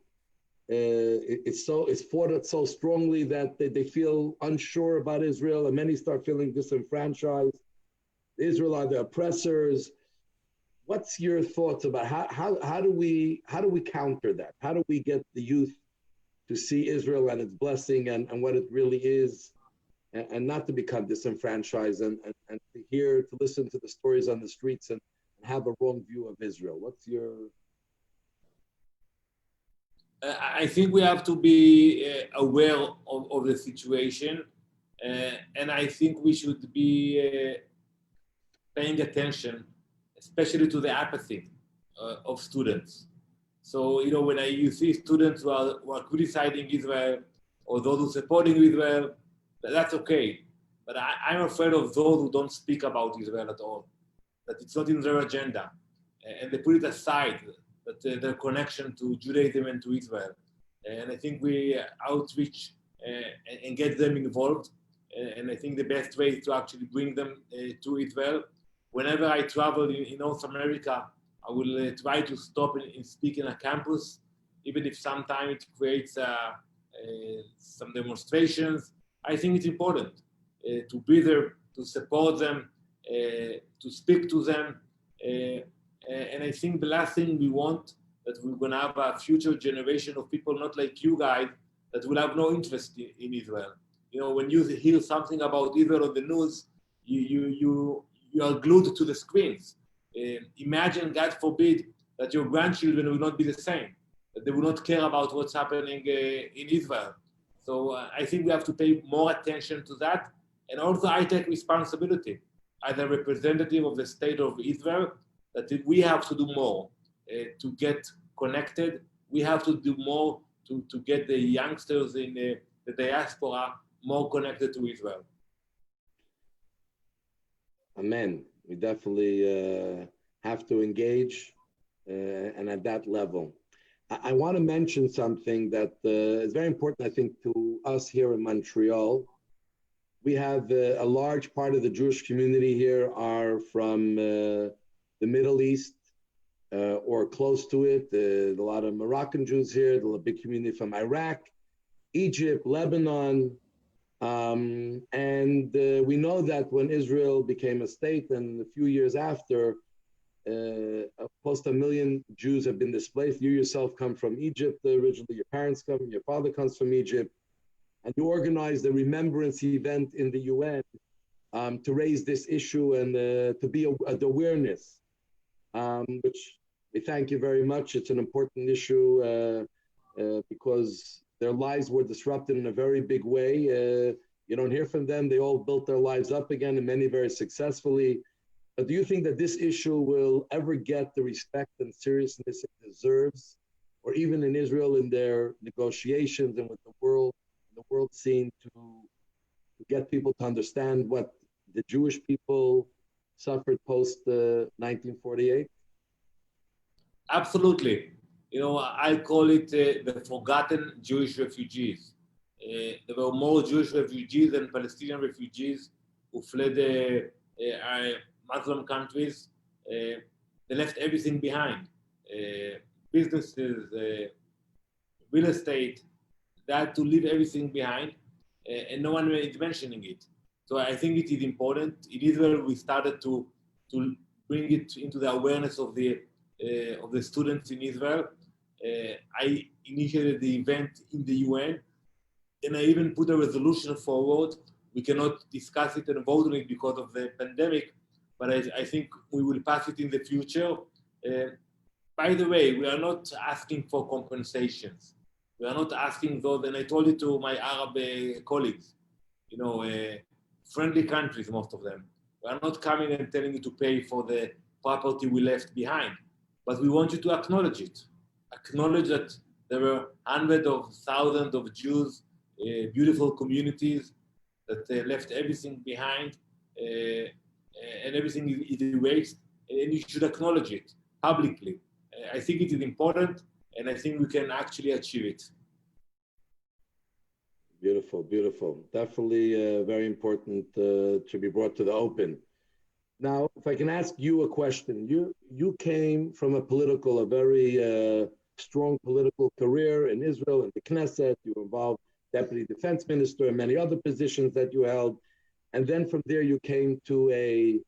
it's fought so strongly that they feel unsure about Israel, and many start feeling disenfranchised. Israel are the oppressors. What's your thoughts about how do we counter that? How do we get the youth to see Israel and its blessing and what it really is, and not to become disenfranchised and to listen to the stories on the streets and have a wrong view of Israel? What's your... I think we have to be aware of the situation, and I think we should be paying attention, especially to the apathy of students. So, you know, when you see students who are criticizing Israel or those who are supporting Israel, that's okay. But I'm afraid of those who don't speak about Israel at all, that it's not in their agenda, and they put it aside, that their connection to Judaism and to Israel. And I think we outreach and get them involved. And I think the best way is to actually bring them to Israel. Whenever I travel in North America, I will try to stop and speak in a campus, even if sometimes it creates some demonstrations. I think it's important to be there, to support them, to speak to them. And I think the last thing we want, that we're going to have a future generation of people not like you guys that will have no interest in Israel. You know, when you hear something about Israel on the news, you you are glued to the screens. Imagine, God forbid, that your grandchildren will not be the same, that they will not care about what's happening in Israel. So I think we have to pay more attention to that. And also I take responsibility as a representative of the state of Israel, that we have to do more to get connected. We have to do more to get the youngsters in the diaspora more connected to Israel. Amen. We definitely have to engage and at that level. I want to mention something that is very important, I think, to us here in Montreal. We have a large part of the Jewish community here are from the Middle East or close to it. A lot of Moroccan Jews here, a big community from Iraq, Egypt, Lebanon. And we know that when Israel became a state and a few years after, close to 1 million Jews have been displaced. You yourself come from Egypt originally, your parents come, your father comes from Egypt, and you organized a remembrance event in the UN to raise this issue and to be an awareness, which we thank you very much. It's an important issue because their lives were disrupted in a very big way. You don't hear from them. They all built their lives up again, and many very successfully. But do you think that this issue will ever get the respect and seriousness it deserves, or even in Israel in their negotiations and with the world scene to get people to understand what the Jewish people suffered post 1948? Absolutely. You know, I call it the forgotten Jewish refugees. There were more Jewish refugees than Palestinian refugees who fled Muslim countries. They left everything behind. Businesses, real estate, they had to leave everything behind, and no one is mentioning it. So I think it is important. In Israel, we started to bring it into the awareness of the students in Israel. I initiated the event in the UN, and I even put a resolution forward. We cannot discuss it and vote on it because of the pandemic, but I think we will pass it in the future. By the way, we are not asking for compensations. We are not asking those, and I told it to my Arab colleagues, you know, friendly countries, most of them. We are not coming and telling you to pay for the property we left behind, but we want you to acknowledge it. Acknowledge that there were hundreds of thousands of Jews, beautiful communities that left everything behind, and everything is erased, and you should acknowledge it publicly. I think it is important, and I think we can actually achieve it. Beautiful, beautiful. Definitely very important to be brought to the open. Now, if I can ask you a question, you came from a very strong political career in Israel, in the Knesset. You were involved Deputy Defense Minister and many other positions that you held. And then from there, you came to a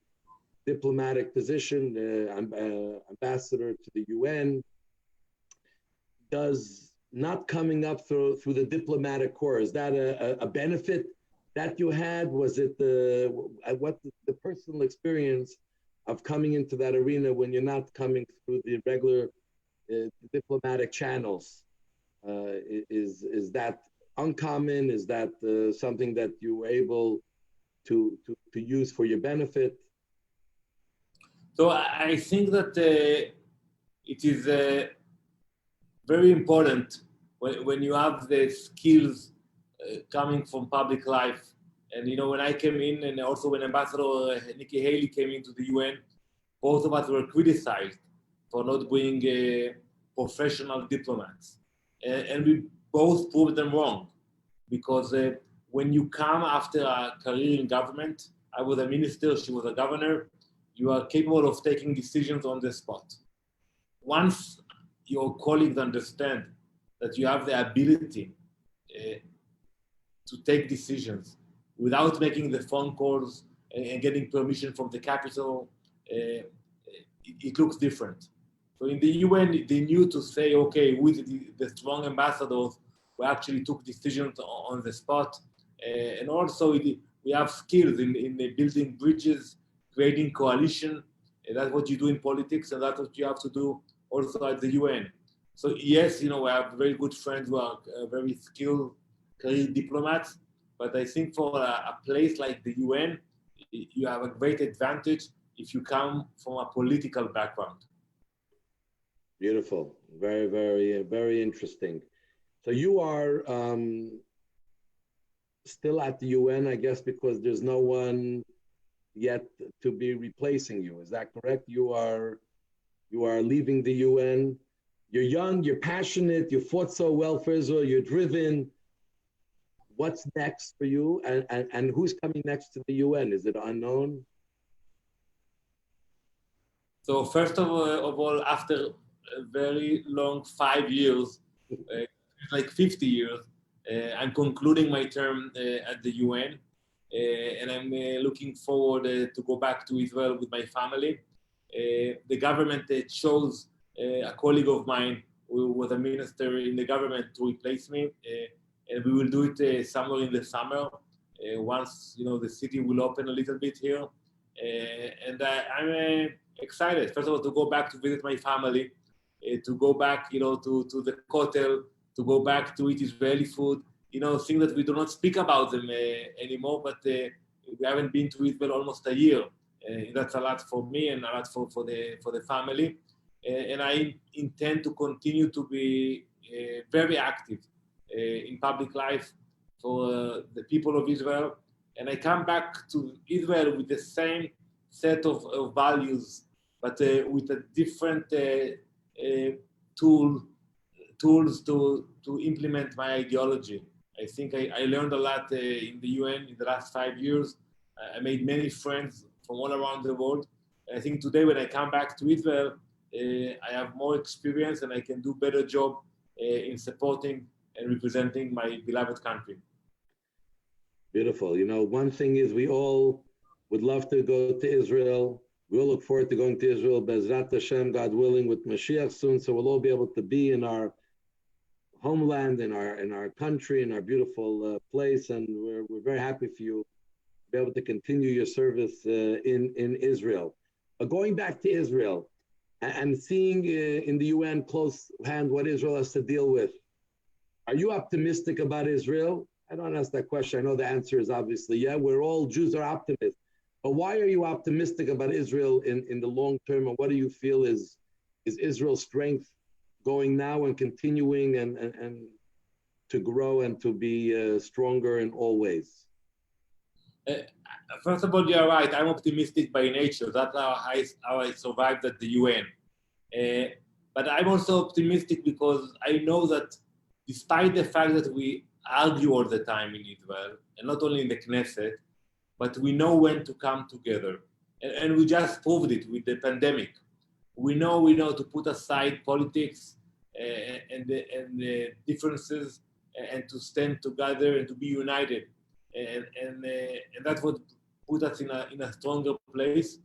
diplomatic position, ambassador to the UN. Does not coming up through the diplomatic corps, is that a benefit that you had? Was it what the personal experience of coming into that arena when you're not coming through the regular diplomatic channels? Is that uncommon? Is that something that you were able to use for your benefit? So I think that it is very important when you have the skills coming from public life. And you know, when I came in, and also when Ambassador Nikki Haley came into the UN, both of us were criticized for not being professional diplomats. And we both proved them wrong, because when you come after a career in government, I was a minister, she was a governor, you are capable of taking decisions on the spot. Once your colleagues understand that you have the ability to take decisions without making the phone calls and getting permission from the capital, it looks different. So in the UN, they knew to say, okay, with the strong ambassadors, we actually took decisions on the spot. And also we have skills in building bridges creating coalition. And that's what you do in politics, and that's what you have to do also at the UN. So yes, we have very good friends who are very skilled career diplomats, but I think for a place like the UN, you have a great advantage if you come from a political background. Beautiful. Very, very, very interesting. So you are still at the UN, I guess, because there's no one yet to be replacing you. Is that correct? You are leaving the UN. You're young, you're passionate, you fought so well for Israel, you're driven. What's next for you? And who's coming next to the UN? Is it unknown? So first of all, after a very long 5 years, like 50 years, I'm concluding my term at the UN, and I'm looking forward to go back to Israel with my family. The government chose a colleague of mine who was a minister in the government to replace me, and we will do it somewhere in the summer, once the city will open a little bit here. And I'm excited, first of all, to go back to visit my family, to go back, to the Kotel, to go back to eat Israeli food, things that we do not speak about them anymore, but we haven't been to Israel almost a year. That's a lot for me and a lot for the family. And I intend to continue to be very active in public life for the people of Israel. And I come back to Israel with the same set of values, but with a different tools to implement my ideology. I think I learned a lot in the UN in the last 5 years. I made many friends from all around the world. I think today when I come back to Israel, I have more experience and I can do a better job in supporting and representing my beloved country. Beautiful. One thing is we all would love to go to Israel. We all look forward to going to Israel, Bezrat Hashem, God willing, with Mashiach soon. So we'll all be able to be in our homeland, in our country, in our beautiful place. And we're very happy for you to be able to continue your service in Israel. But going back to Israel and seeing in the UN close hand what Israel has to deal with, are you optimistic about Israel? I don't ask that question. I know the answer is obviously, yeah, we're all Jews are optimists. But why are you optimistic about Israel in the long term? And what do you feel is Israel's strength going now and continuing and to grow and to be stronger in all ways? First of all, you're right. I'm optimistic by nature. That's how I survived at the UN. But I'm also optimistic because I know that despite the fact that we argue all the time in Israel, and not only in the Knesset, but we know when to come together. And we just proved it with the pandemic. We know to put aside politics and the differences and to stand together and to be united. And that's what put us in a stronger place.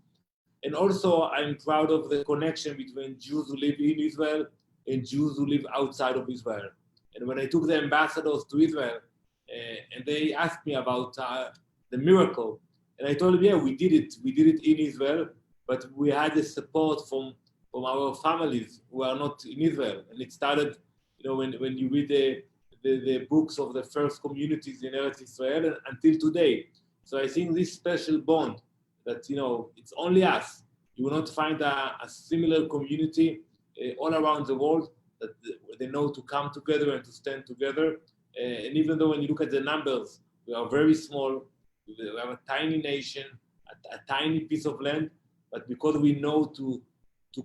And also, I'm proud of the connection between Jews who live in Israel and Jews who live outside of Israel. And when I took the ambassadors to Israel, and they asked me about the miracle, and I told them, yeah, we did it. We did it in Israel, but we had the support from our families who are not in Israel. And it started, when you read the books of the first communities in Eretz Israel until today. So I think this special bond that, it's only us. You will not find a similar community all around the world that they know to come together and to stand together. And even though when you look at the numbers, we are very small, we have a tiny nation, a tiny piece of land, but because we know to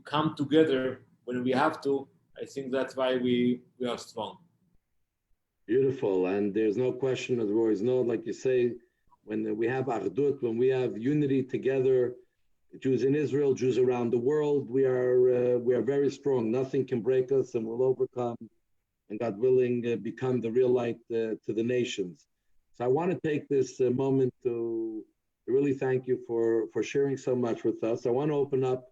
come together when we have to, I think that's why we are strong. Beautiful, and there's no question that there is no, like you say, when we have Achdut, when we have unity together, Jews in Israel, Jews around the world, we are very strong. Nothing can break us, and we'll overcome, and God willing, become the real light to the nations. So I want to take this moment to really thank you for sharing so much with us. I want to open up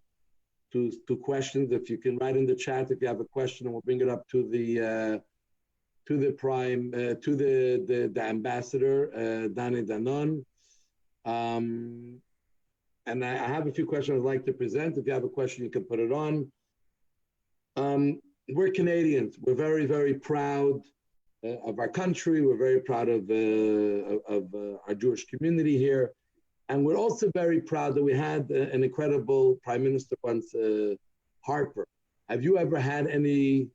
to questions. If you can write in the chat if you have a question, and we'll bring it up to the ambassador, Danny Danon. and I have a few questions I'd like to present. If you have a question, you can put it on. We're Canadians. We're very, very proud of our country. We're very proud of our Jewish community here. And we're also very proud that we had an incredible Prime Minister once, Harper. Have you ever had any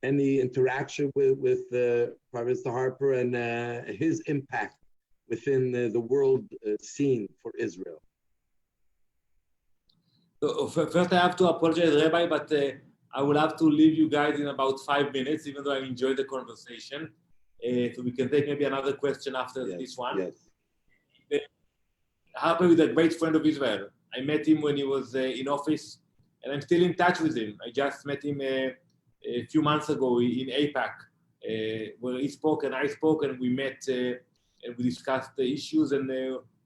interaction with Prime Minister Harper and his impact within the world scene for Israel? So first, I have to apologize, Rabbi, but I will have to leave you guys in about 5 minutes, even though I enjoyed the conversation. So we can take maybe another question after this one. Yes. Harper is a great friend of Israel. I met him when he was in office, and I'm still in touch with him. I just met him a few months ago in APAC, where he spoke and I spoke, and we met and we discussed the issues, and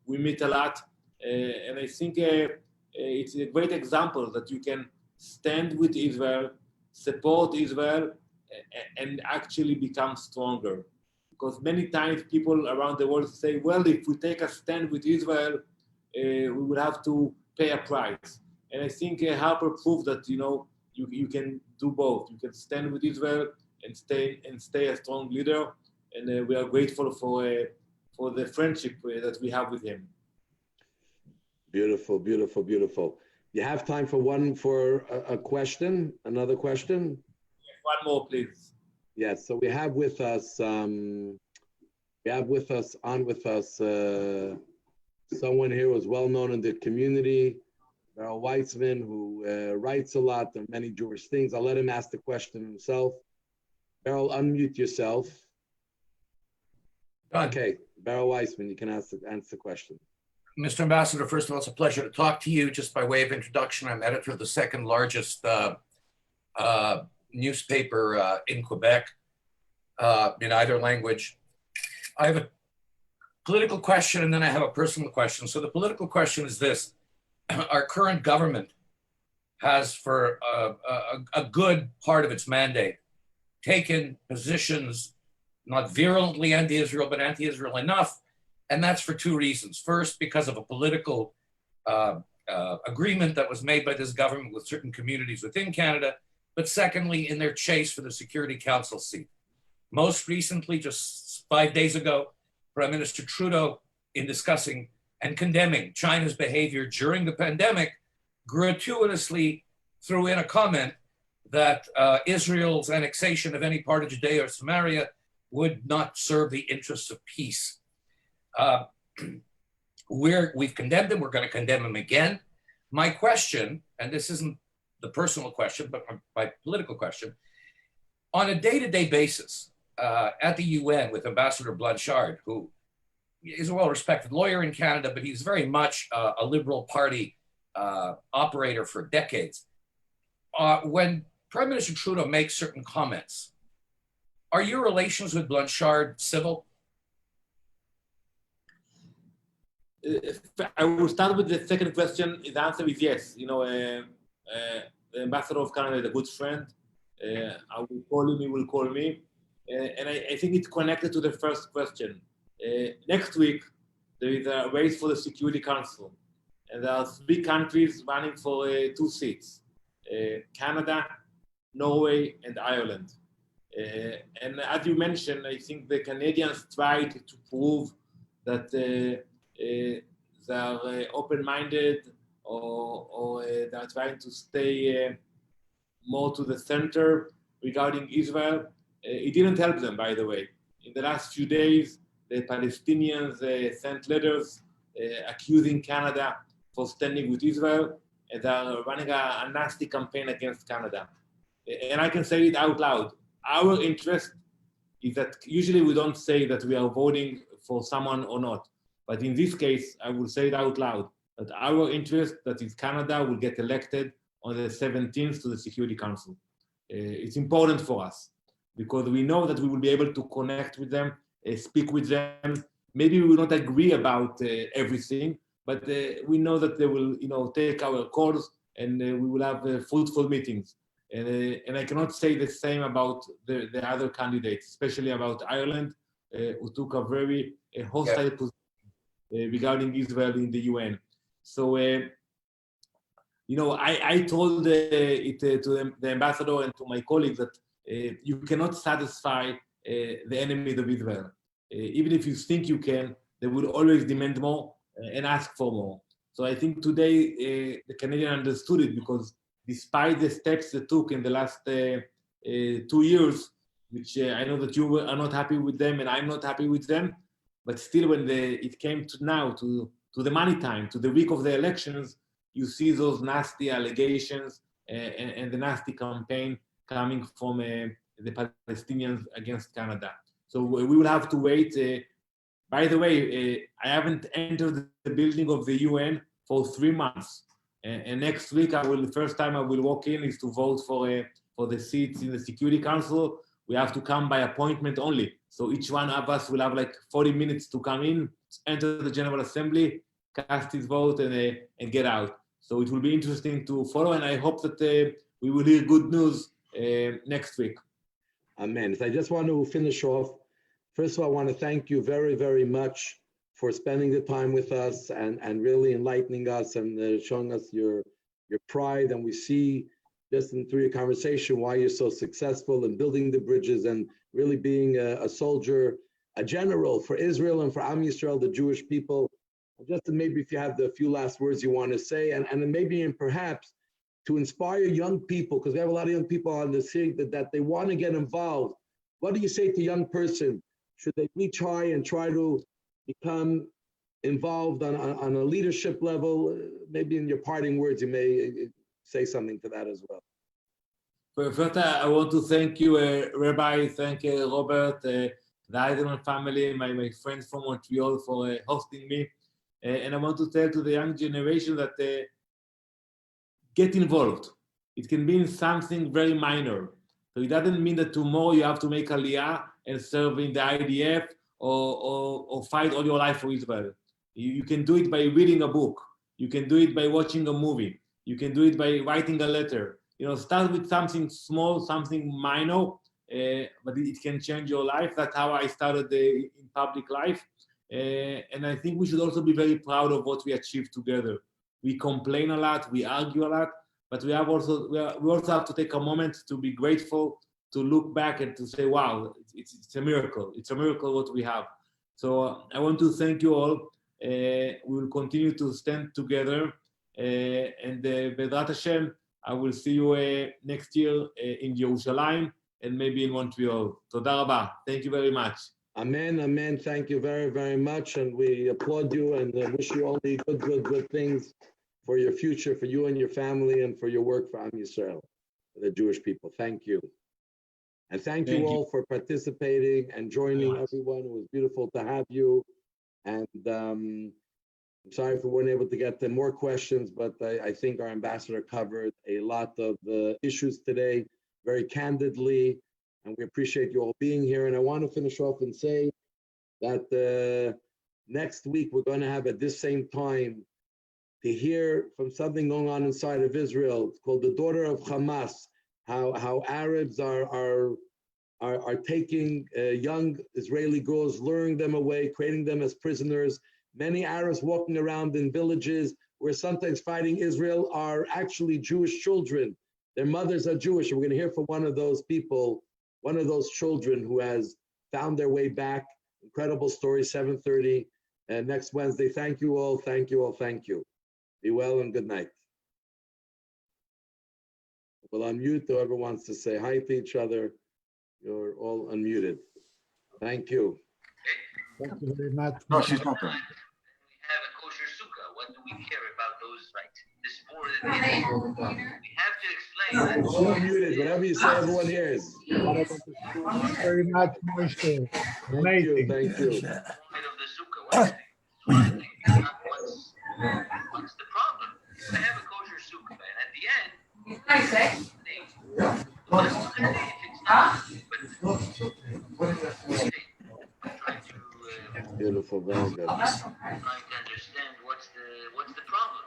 we meet a lot. And I think it's a great example that you can stand with Israel, support Israel, and actually become stronger. Because many times people around the world say, well, if we take a stand with Israel, we will have to pay a price. And I think Harper proved that, you can do both. You can stand with Israel and stay a strong leader. And we are grateful for the friendship that we have with him. Beautiful, beautiful, beautiful. You have time for a question, another question? One more, please. Yes, so we have with us someone here who's well known in the community, Beryl Weitzman, who writes a lot on many Jewish things. I'll let him ask the question himself. Beryl, unmute yourself. Okay, Beryl Weitzman, you can answer the question. Mr. Ambassador, first of all, it's a pleasure to talk to you. Just by way of introduction, I'm editor of the second largest newspaper in Quebec in either language. I have a political question and then I have a personal question. So the political question is this. Our current government has, for a good part of its mandate, taken positions not virulently anti-Israel, but anti-Israel enough. And that's for two reasons. First, because of a political agreement that was made by this government with certain communities within Canada. But secondly, in their chase for the Security Council seat. Most recently, just 5 days ago, Prime Minister Trudeau, in discussing and condemning China's behavior during the pandemic, gratuitously threw in a comment that Israel's annexation of any part of Judea or Samaria would not serve the interests of peace. We've condemned him, we're going to condemn him again. My question, and this isn't the personal question, but my political question, on a day-to-day basis at the UN with Ambassador Blanchard, who is a well-respected lawyer in Canada, but he's very much a Liberal Party operator for decades. When Prime Minister Trudeau makes certain comments, are your relations with Blanchard civil? I will start with the second question. The answer is yes. The Ambassador of Canada is a good friend. I will call him, he will call me. And I think it's connected to the first question. Next week, there is a race for the Security Council. And there are 3 countries running for 2 seats, Canada, Norway, and Ireland. And as you mentioned, I think the Canadians tried to prove that they are open-minded or they are trying to stay more to the center regarding Israel. It didn't help them, by the way. In the last few days, the Palestinians sent letters accusing Canada for standing with Israel, and they are running a nasty campaign against Canada. And I can say it out loud. Our interest is that usually we don't say that we are voting for someone or not. But in this case, I will say it out loud, that our interest, that is Canada, will get elected on the 17th to the Security Council. It's important for us because we know that we will be able to connect with them, speak with them. Maybe we will not agree about everything, but we know that they will, take our calls and we will have fruitful meetings. And I cannot say the same about the other candidates, especially about Ireland, who took a very hostile position regarding Israel in the UN. So, I told it to the ambassador and to my colleagues that you cannot satisfy the enemies of Israel. Even if you think you can, they will always demand more and ask for more. So I think today the Canadians understood it, because despite the steps they took in the last 2 years, which I know that you are not happy with them and I'm not happy with them, but still when it came to now, to the money time, to the week of the elections, you see those nasty allegations and the nasty campaign coming from the Palestinians against Canada. So we will have to wait. By the way, I haven't entered the building of the UN for 3 months. And next week, the first time I will walk in is to vote for the seats in the Security Council. We have to come by appointment only. So each one of us will have like 40 minutes to come in, enter the General Assembly, cast his vote, and get out. So it will be interesting to follow, and I hope that we will hear good news next week. Amen. So I just want to finish off. First of all, I want to thank you very, very much for spending the time with us and really enlightening us and showing us your pride. And we see just through your conversation why you're so successful in building the bridges and really being a soldier, a general for Israel and for Am Yisrael, the Jewish people. Just maybe if you have the few last words you want to say, and maybe and perhaps to inspire young people, because we have a lot of young people on the city that they want to get involved. What do you say to a young person? Should they reach high and try to become involved on a leadership level? Maybe in your parting words, you may say something to that as well. First, I want to thank you, Rabbi. Thank you, Robert, the Eidelman family, my friends from Montreal for hosting me. And I want to tell to the young generation that get involved. It can be in something very minor. So it doesn't mean that tomorrow you have to make Aliyah and serve in the IDF or fight all your life for Israel. You can do it by reading a book. You can do it by watching a movie. You can do it by writing a letter. Start with something small, something minor, but it can change your life. That's how I started in public life. And I think we should also be very proud of what we achieved together. We complain a lot, we argue a lot, but we also have to take a moment to be grateful, to look back and to say, wow, it's a miracle. It's a miracle what we have. So I want to thank you all. We will continue to stand together. And Be'ezrat Hashem, I will see you next year in Yerushalayim and maybe in Montreal. Toda rabba. Thank you very much. Amen, amen. Thank you very, very much. And we applaud you and wish you only good things for your future, for you and your family, and for your work for Am Yisrael, the Jewish people. Thank you. And thank you all for participating and joining everyone. It was beautiful to have you. And I'm sorry if we weren't able to get to more questions, but I think our ambassador covered a lot of the issues today very candidly. And we appreciate you all being here. And I want to finish off and say that next week we're going to have at this same time to hear from something going on inside of Israel. It's called the daughter of Hamas. How Arabs are taking young Israeli girls, luring them away, creating them as prisoners. Many Arabs walking around in villages where sometimes fighting Israel are actually Jewish children. Their mothers are Jewish. And we're going to hear from one of those people, one of those children who has found their way back. Incredible story, 7:30 next Wednesday. Thank you all. Thank you all. Thank you. Be well and good night. We'll unmute whoever wants to say hi to each other. You're all unmuted. Thank you. Thank you very much. No, she's not there. We have a kosher sukkah. What do we care about those rights? This is for the we have to explain that. You're unmuted. Whatever you say, everyone hears. Thank you very much, Moshe. Thank you. Thank you. Point of the sukkah. What's the problem? I have a kosher sukkah, and at the end, Beautiful, very good. trying to understand what's the problem.